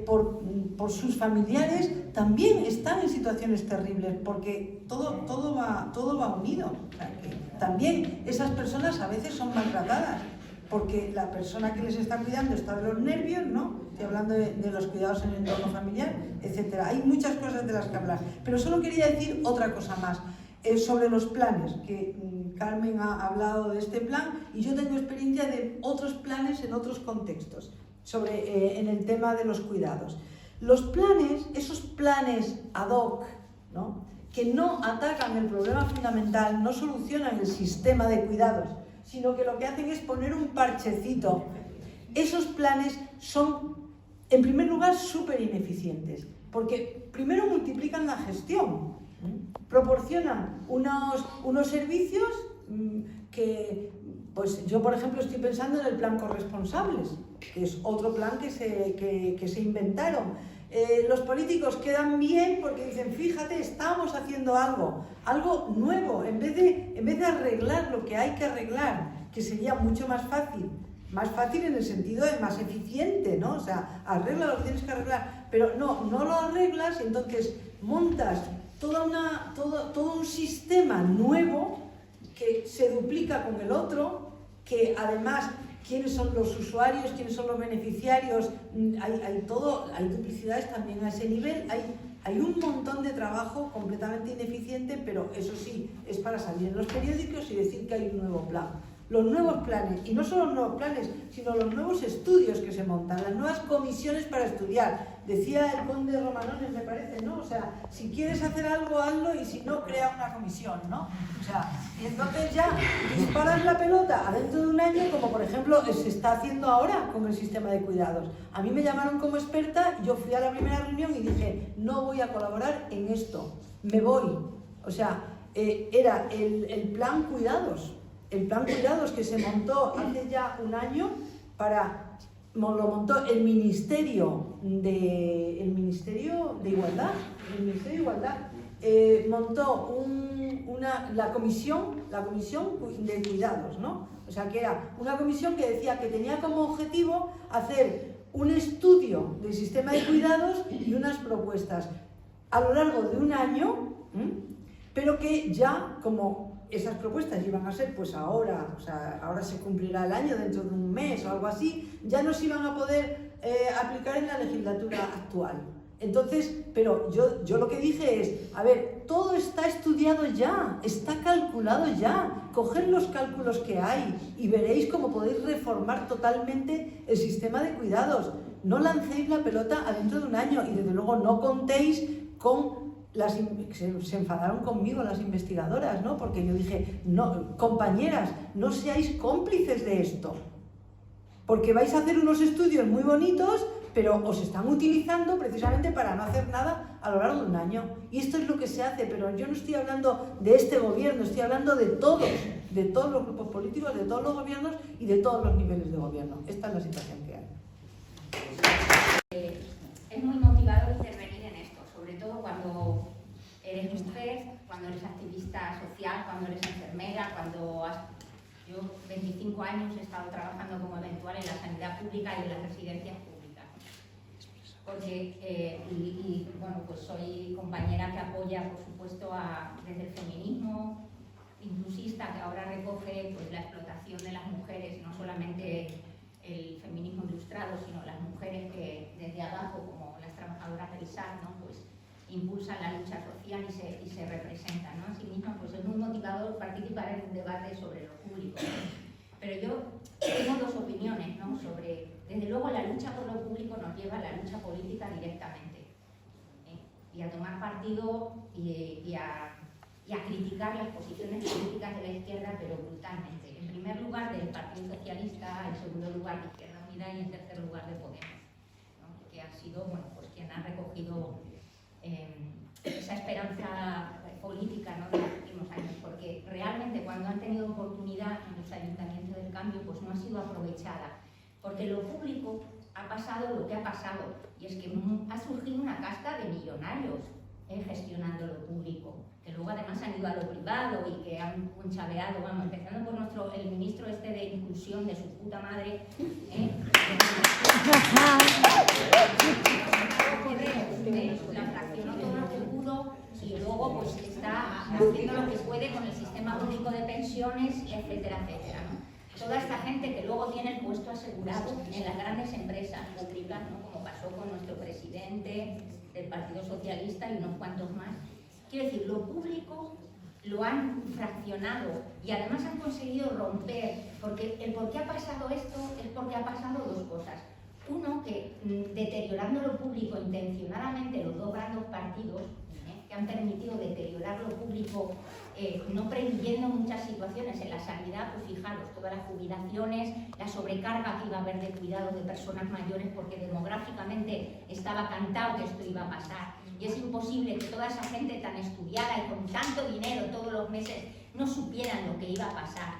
por sus familiares también están en situaciones terribles, porque todo va unido. O sea, que también esas personas a veces son maltratadas, porque la persona que les está cuidando está de los nervios, ¿no? Estoy hablando de los cuidados en el entorno familiar, etcétera. Hay muchas cosas de las que hablar, pero solo quería decir otra cosa más sobre los planes, que Carmen ha hablado de este plan y yo tengo experiencia de otros planes en otros contextos, en el tema de los cuidados. Los planes, esos planes ad hoc, ¿no? Que no atacan el problema fundamental, no solucionan el sistema de cuidados, sino que lo que hacen es poner un parchecito. Esos planes son, en primer lugar, súper ineficientes, porque primero multiplican la gestión, proporcionan unos servicios que, pues yo por ejemplo estoy pensando en el plan corresponsables, que es otro plan que se inventaron. Los políticos quedan bien porque dicen, fíjate, estamos haciendo algo nuevo, en vez de arreglar lo que hay que arreglar, que sería mucho más fácil más fácil en el sentido de más eficiente, ¿no? O sea, arregla lo que tienes que arreglar, pero no lo arreglas y entonces montas todo un sistema nuevo que se duplica con el otro, que además, quiénes son los usuarios, quiénes son los beneficiarios, hay duplicidades también a ese nivel, hay un montón de trabajo completamente ineficiente, pero eso sí, es para salir en los periódicos y decir que hay un nuevo plan. Los nuevos planes, y no solo los nuevos planes, sino los nuevos estudios que se montan, las nuevas comisiones para estudiar. Decía el conde Romanones, me parece, ¿no? O sea, si quieres hacer algo, hazlo, y si no, crea una comisión, ¿no? O sea, y entonces ya disparas la pelota adentro de un año, como por ejemplo se está haciendo ahora con el sistema de cuidados. A mí me llamaron como experta, yo fui a la primera reunión y dije, no voy a colaborar en esto, me voy. O sea, era el plan cuidados. El plan cuidados que se montó hace ya un año lo montó el Ministerio de Igualdad. El Ministerio de Igualdad montó la comisión de cuidados, ¿no? O sea, que era una comisión que decía que tenía como objetivo hacer un estudio del sistema de cuidados y unas propuestas a lo largo de un año, pero que ya como esas propuestas iban a ser pues ahora, o sea, ahora se cumplirá el año dentro de un mes o algo así, ya no se iban a poder aplicar en la legislatura actual. Entonces, pero yo lo que dije es, a ver, todo está estudiado ya, está calculado ya, coged los cálculos que hay y veréis cómo podéis reformar totalmente el sistema de cuidados. No lancéis la pelota adentro de un año y desde luego no contéis con se enfadaron conmigo las investigadoras, ¿no? Porque yo dije, no, compañeras, no seáis cómplices de esto, porque vais a hacer unos estudios muy bonitos, pero os están utilizando precisamente para no hacer nada a lo largo de un año. Y esto es lo que se hace, pero yo no estoy hablando de este gobierno, estoy hablando de todos los grupos políticos, de todos los gobiernos y de todos los niveles de gobierno. Esta es la situación que hay. Es muy motivador intervenir en esto, sobre todo cuando eres mujer, cuando eres activista social, cuando eres enfermera, yo 25 años he estado trabajando como eventual en la sanidad pública y en las residencias públicas. Porque, bueno, pues soy compañera que apoya, por supuesto, desde el feminismo inclusista, que ahora recoge pues, la explotación de las mujeres, no solamente el feminismo ilustrado, sino las mujeres que desde abajo, como las trabajadoras del SAR, ¿no? Pues impulsan la lucha social y se representan, ¿no? Asimismo, pues es muy motivador participar en un debate sobre lo público. Pero yo tengo dos opiniones, ¿no? Desde luego, la lucha por lo público nos lleva a la lucha política directamente, y a tomar partido y a criticar las posiciones políticas de la izquierda, pero brutalmente. En primer lugar, del Partido Socialista, en segundo lugar, de Izquierda Unida y en tercer lugar, de Podemos, ¿no? Que ha sido, bueno, pues quien ha recogido esa esperanza política, ¿no? De los últimos años, porque realmente cuando han tenido oportunidad en los ayuntamientos del cambio, pues no ha sido aprovechada, porque lo público ha pasado lo que ha pasado, y es que ha surgido una casta de millonarios gestionando lo público, que luego además han ido a lo privado y que han conchaveado, vamos, empezando por el ministro de inclusión de su puta madre, la fraccionó todo lo que pudo y luego pues está haciendo lo que puede con el sistema único de pensiones, etcétera, etcétera, ¿no? Toda esta gente que luego tiene el puesto asegurado en las grandes empresas públicas, ¿no? Como pasó con nuestro presidente del Partido Socialista y unos cuantos más. Quiero decir, lo público lo han fraccionado y además han conseguido romper, porque el por qué ha pasado esto es porque ha pasado dos cosas. Uno, que deteriorando lo público intencionadamente los dos grandes partidos, que han permitido deteriorar lo público, no previendo muchas situaciones en la sanidad, pues fijaros, todas las jubilaciones, la sobrecarga que iba a haber de cuidados de personas mayores, porque demográficamente estaba cantado que esto iba a pasar. Y es imposible que toda esa gente tan estudiada y con tanto dinero todos los meses no supieran lo que iba a pasar,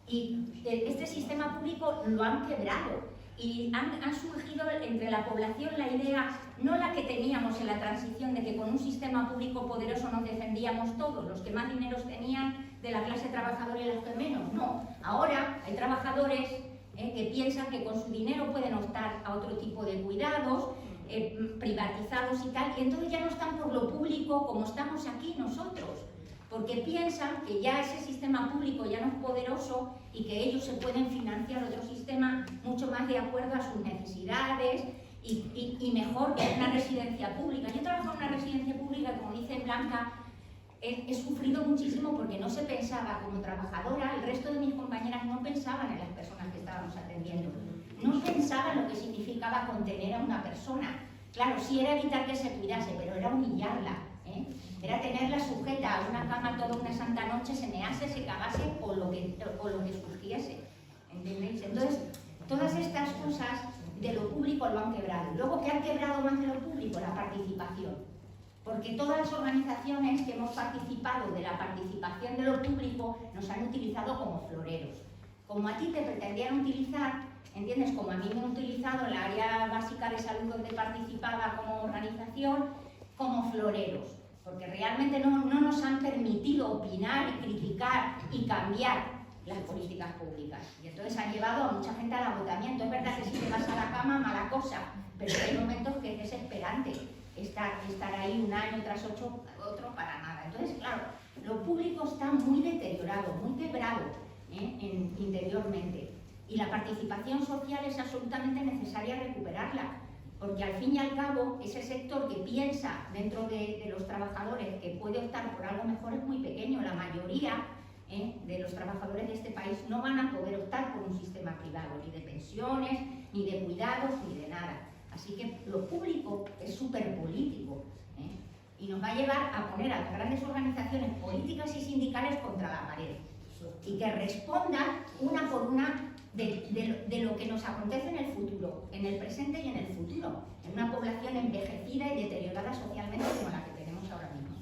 Y este sistema público lo han quebrado. Y han surgido entre la población la idea, no la que teníamos en la transición, de que con un sistema público poderoso nos defendíamos todos, los que más dinero tenían de la clase trabajadora y los que menos. No, ahora hay trabajadores que piensan que con su dinero pueden optar a otro tipo de cuidados, privatizados y tal, y entonces ya no están por lo público como estamos aquí nosotros, porque piensan que ya ese sistema público ya no es poderoso y que ellos se pueden financiar otro sistema mucho más de acuerdo a sus necesidades y mejor que una residencia pública. Yo trabajo en una residencia pública, como dice Blanca, he sufrido muchísimo porque no se pensaba como trabajadora, el resto de mis compañeras no pensaban en las personas que estábamos atendiendo, no pensaban lo que significaba contener a una persona. Claro, sí era evitar que se cuidase, pero era humillarla, era tenerla sujeta a una cama toda una santa noche, se mease, se cagase o lo que surgiese, ¿entendéis? Entonces, todas estas cosas de lo público lo han quebrado. Luego, ¿qué han quebrado más de lo público? La participación. Porque todas las organizaciones que hemos participado de la participación de lo público nos han utilizado como floreros. Como a ti te pretendían utilizar, ¿entiendes? Como a mí me han utilizado en la área básica de salud donde participaba como organización, como floreros. Porque realmente no nos han permitido opinar y criticar y cambiar las políticas públicas. Y entonces han llevado a mucha gente al agotamiento. Es verdad que si te vas a la cama, mala cosa, pero hay momentos que es desesperante estar ahí un año tras otro para nada. Entonces, claro, lo público está muy deteriorado, muy quebrado interiormente. Y la participación social es absolutamente necesaria recuperarla, porque al fin y al cabo ese sector que piensa dentro de los trabajadores que puede optar por algo mejor es muy pequeño. La mayoría de los trabajadores de este país no van a poder optar por un sistema privado, ni de pensiones, ni de cuidados, ni de nada. Así que lo público es súper político y nos va a llevar a poner a las grandes organizaciones políticas y sindicales contra la pared y que respondan una por una de lo que nos acontece en el futuro, en el presente y en el futuro, en una población envejecida y deteriorada socialmente como la que tenemos ahora mismo.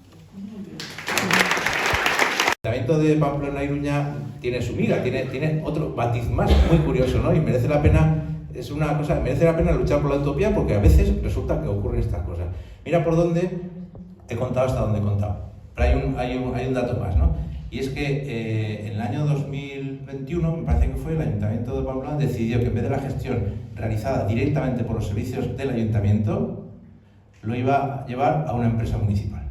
El Ayuntamiento de Pamplona Iruña tiene su miga, tiene otro matiz más muy curioso, ¿no? Y merece la pena, merece la pena luchar por la utopía porque a veces resulta que ocurren estas cosas. Mira por dónde he contado hasta donde he contado. Pero hay un dato más, ¿no? Y es que en el año 2021, me parece que fue, el Ayuntamiento de Pamplona decidió que en vez de la gestión realizada directamente por los servicios del Ayuntamiento, lo iba a llevar a una empresa municipal.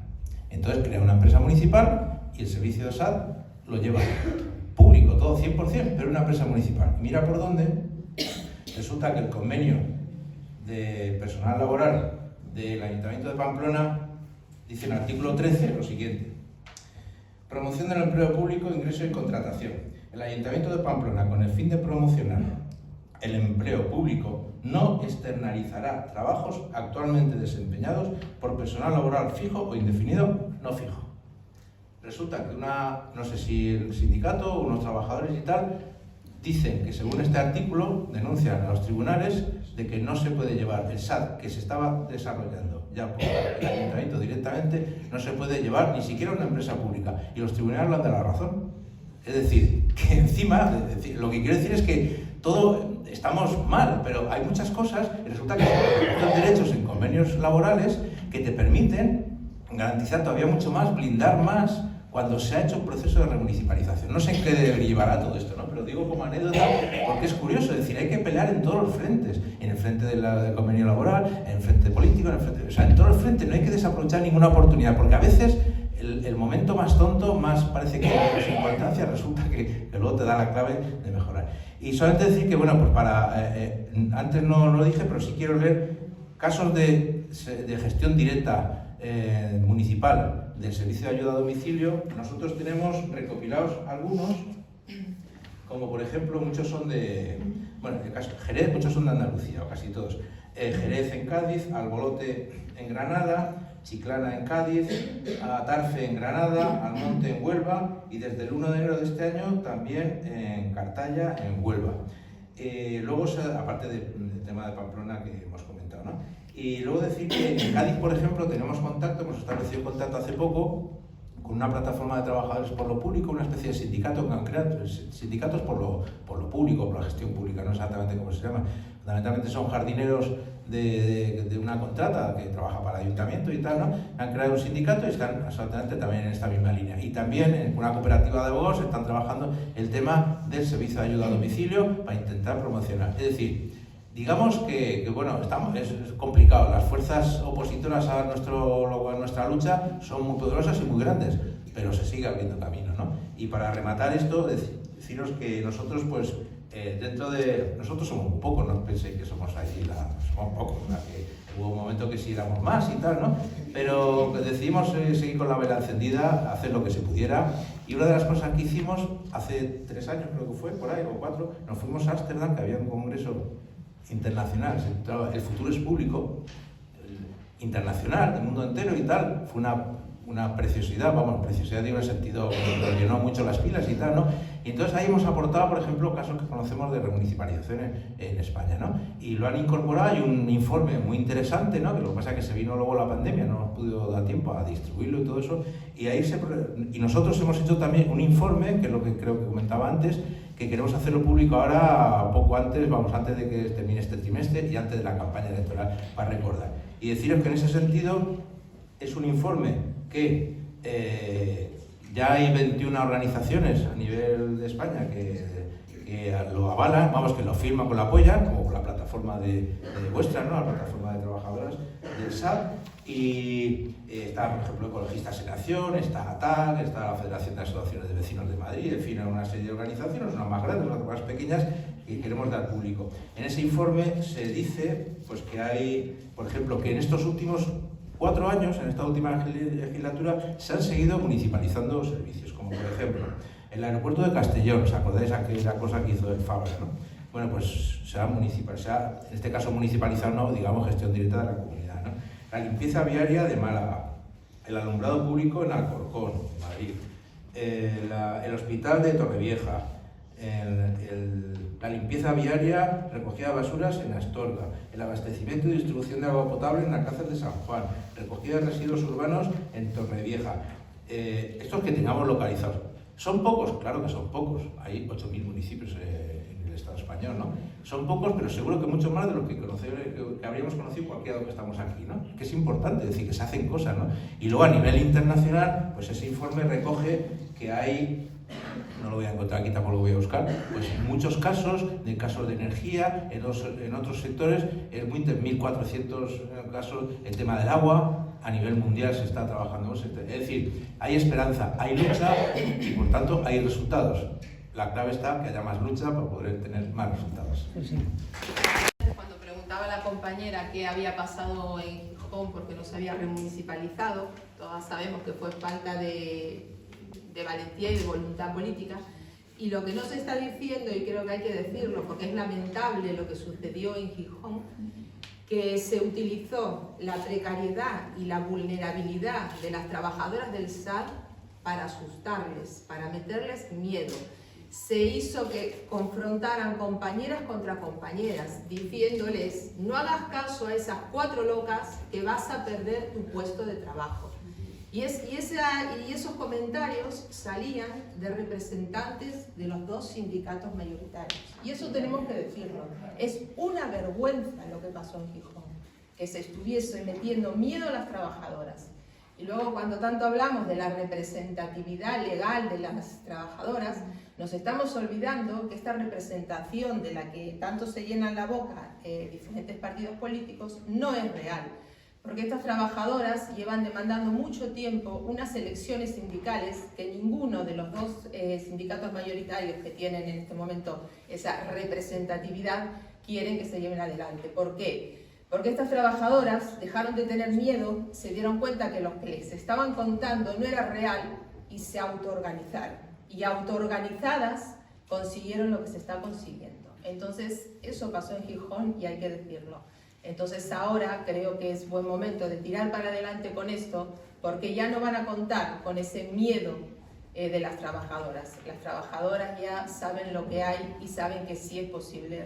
Entonces crea una empresa municipal y el servicio de SAD lo lleva público, todo 100%, pero una empresa municipal. Y mira por dónde resulta que el convenio de personal laboral del Ayuntamiento de Pamplona dice en el artículo 13 lo siguiente: promoción del empleo público, ingreso y contratación. El Ayuntamiento de Pamplona, con el fin de promocionar el empleo público, no externalizará trabajos actualmente desempeñados por personal laboral fijo o indefinido no fijo. Resulta que no sé si el sindicato o unos trabajadores y tal, dicen que según este artículo denuncian a los tribunales de que no se puede llevar el SAD que se estaba desarrollando ya por el Ayuntamiento directamente, no se puede llevar ni siquiera una empresa pública, y los tribunales le han dado la razón. Es decir, que encima, lo que quiero decir es que todo estamos mal, pero hay muchas cosas y resulta que hay derechos en convenios laborales que te permiten garantizar todavía mucho más, blindar más cuando se ha hecho un proceso de remunicipalización. No sé en qué llevará todo esto, ¿no? Pero digo como anécdota porque es curioso, es decir, hay que pelear en todos los frentes, en el frente del convenio laboral, en el frente político, en todos los frentes, no hay que desaprovechar ninguna oportunidad, porque a veces el momento más tonto, más parece que tiene más importancia, resulta que luego te da la clave de mejorar. Y solamente decir que, bueno, pues antes no lo dije, pero sí quiero leer casos de gestión directa municipal del servicio de ayuda a domicilio. Nosotros tenemos recopilados algunos, como por ejemplo muchos son de, bueno, en el caso de Jerez, muchos son de Andalucía, o casi todos. Jerez en Cádiz, Albolote en Granada, Chiclana en Cádiz, Atarfe en Granada, Almonte en Huelva y desde el 1 de enero de este año también en Cartaya en Huelva. Luego, aparte del tema de Pamplona que hemos comentado, ¿no? Y luego decir que en Cádiz, por ejemplo, tenemos contacto, hemos establecido contacto hace poco con una plataforma de trabajadores por lo público, una especie de sindicato que han creado, sindicatos por lo público, por la gestión pública, no exactamente cómo se llama. Fundamentalmente son jardineros de una contrata que trabaja para el ayuntamiento y tal, ¿no? Han creado un sindicato y están absolutamente también en esta misma línea. Y también en una cooperativa de abogados están trabajando el tema del servicio de ayuda a domicilio para intentar promocionar. Es decir, digamos que bueno, es complicado. Las fuerzas opositoras a nuestra lucha son muy poderosas y muy grandes, pero se sigue abriendo camino, ¿no? Y para rematar esto, deciros que nosotros, pues, nosotros somos un pocos, no penséis que somos ahí, somos pocos, que hubo un momento que sí éramos más y tal, ¿no? Pero decidimos seguir con la vela encendida, hacer lo que se pudiera, y una de las cosas que hicimos hace 3 años, creo que fue, por ahí, o 4, nos fuimos a Ámsterdam, que había un congreso internacional, el futuro es público, internacional, del mundo entero y tal. Fue una preciosidad, preciosidad digo en el sentido que nos llenó mucho las pilas y tal, ¿no? Y entonces ahí hemos aportado, por ejemplo, casos que conocemos de remunicipalización en España, ¿no? Y lo han incorporado, hay un informe muy interesante, ¿no? Que lo que pasa es que se vino luego la pandemia, no hemos podido dar tiempo a distribuirlo y todo eso, y nosotros hemos hecho también un informe, que es lo que creo que comentaba antes, que queremos hacerlo público ahora, poco antes, antes de que termine este trimestre y antes de la campaña electoral, para recordar. Y deciros que en ese sentido es un informe que ya hay 21 organizaciones a nivel de España que lo avalan, que lo firman, que lo apoyan, como la plataforma de vuestra, ¿no? La plataforma de trabajadoras del SAT, y está, por ejemplo, Ecologistas en Acción, está ATAC, está la Federación de Asociaciones de Vecinos de Madrid, en fin, una serie de organizaciones, unas más grandes, otras más pequeñas, que queremos dar público. En ese informe se dice, pues, que hay, por ejemplo, que en estos últimos 4 años, en esta última legislatura, se han seguido municipalizando servicios, como por ejemplo el aeropuerto de Castellón. ¿Os acordáis aquella cosa que hizo el Fabra, no? Bueno, pues se ha municipalizado, en este caso municipalizado, no, digamos, gestión directa de la comunidad, ¿no? La limpieza viaria de Málaga, el alumbrado público en Alcorcón, Madrid, el hospital de Torrevieja, la limpieza viaria, recogida de basuras en Astorga, el abastecimiento y distribución de agua potable en Alcázar de San Juan, recogida de residuos urbanos en Torrevieja. Estos que tengamos localizados. ¿Son pocos? Claro que son pocos. Hay 8.000 municipios en el Estado español, ¿no? Son pocos, pero seguro que mucho más de los que habríamos conocido cualquiera de los que estamos aquí, ¿no? Que es importante, decir, que se hacen cosas, ¿no? Y luego a nivel internacional, pues ese informe recoge que hay, no lo voy a encontrar aquí, tampoco lo voy a buscar, pues en muchos casos de energía, en otros sectores, es muy 1.400 casos, el tema del agua, a nivel mundial se está trabajando. Es decir, hay esperanza, hay lucha y por tanto hay resultados. La clave está que haya más lucha para poder tener más resultados. Cuando preguntaba a la compañera qué había pasado en Gijón porque no se había remunicipalizado, todas sabemos que fue falta de valentía y de voluntad política. Y lo que no se está diciendo, y creo que hay que decirlo porque es lamentable lo que sucedió en Gijón, que se utilizó la precariedad y la vulnerabilidad de las trabajadoras del SAT para asustarles, para meterles miedo. Se hizo que confrontaran compañeras contra compañeras, diciéndoles: no hagas caso a esas 4 locas que vas a perder tu puesto de trabajo. Y esos comentarios salían de representantes de los 2 sindicatos mayoritarios. Y eso tenemos que decirlo. Es una vergüenza lo que pasó en Gijón, que se estuviese metiendo miedo a las trabajadoras. Y luego, cuando tanto hablamos de la representatividad legal de las trabajadoras, nos estamos olvidando que esta representación de la que tanto se llenan la boca diferentes partidos políticos no es real. Porque estas trabajadoras llevan demandando mucho tiempo unas elecciones sindicales que ninguno de los 2 sindicatos mayoritarios que tienen en este momento esa representatividad quieren que se lleven adelante. ¿Por qué? Porque estas trabajadoras dejaron de tener miedo, se dieron cuenta que lo que les estaban contando no era real y se autoorganizaron. Y autoorganizadas consiguieron lo que se está consiguiendo. Entonces, eso pasó en Gijón y hay que decirlo. Entonces ahora creo que es buen momento de tirar para adelante con esto, porque ya no van a contar con ese miedo de las trabajadoras. Las trabajadoras ya saben lo que hay y saben que sí es posible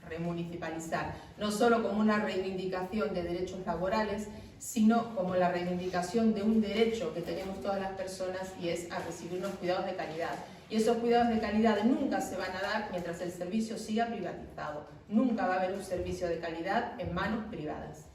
remunicipalizar, no solo como una reivindicación de derechos laborales, sino como la reivindicación de un derecho que tenemos todas las personas, y es a recibir unos cuidados de calidad. Y esos cuidados de calidad nunca se van a dar mientras el servicio siga privatizado. Nunca va a haber un servicio de calidad en manos privadas.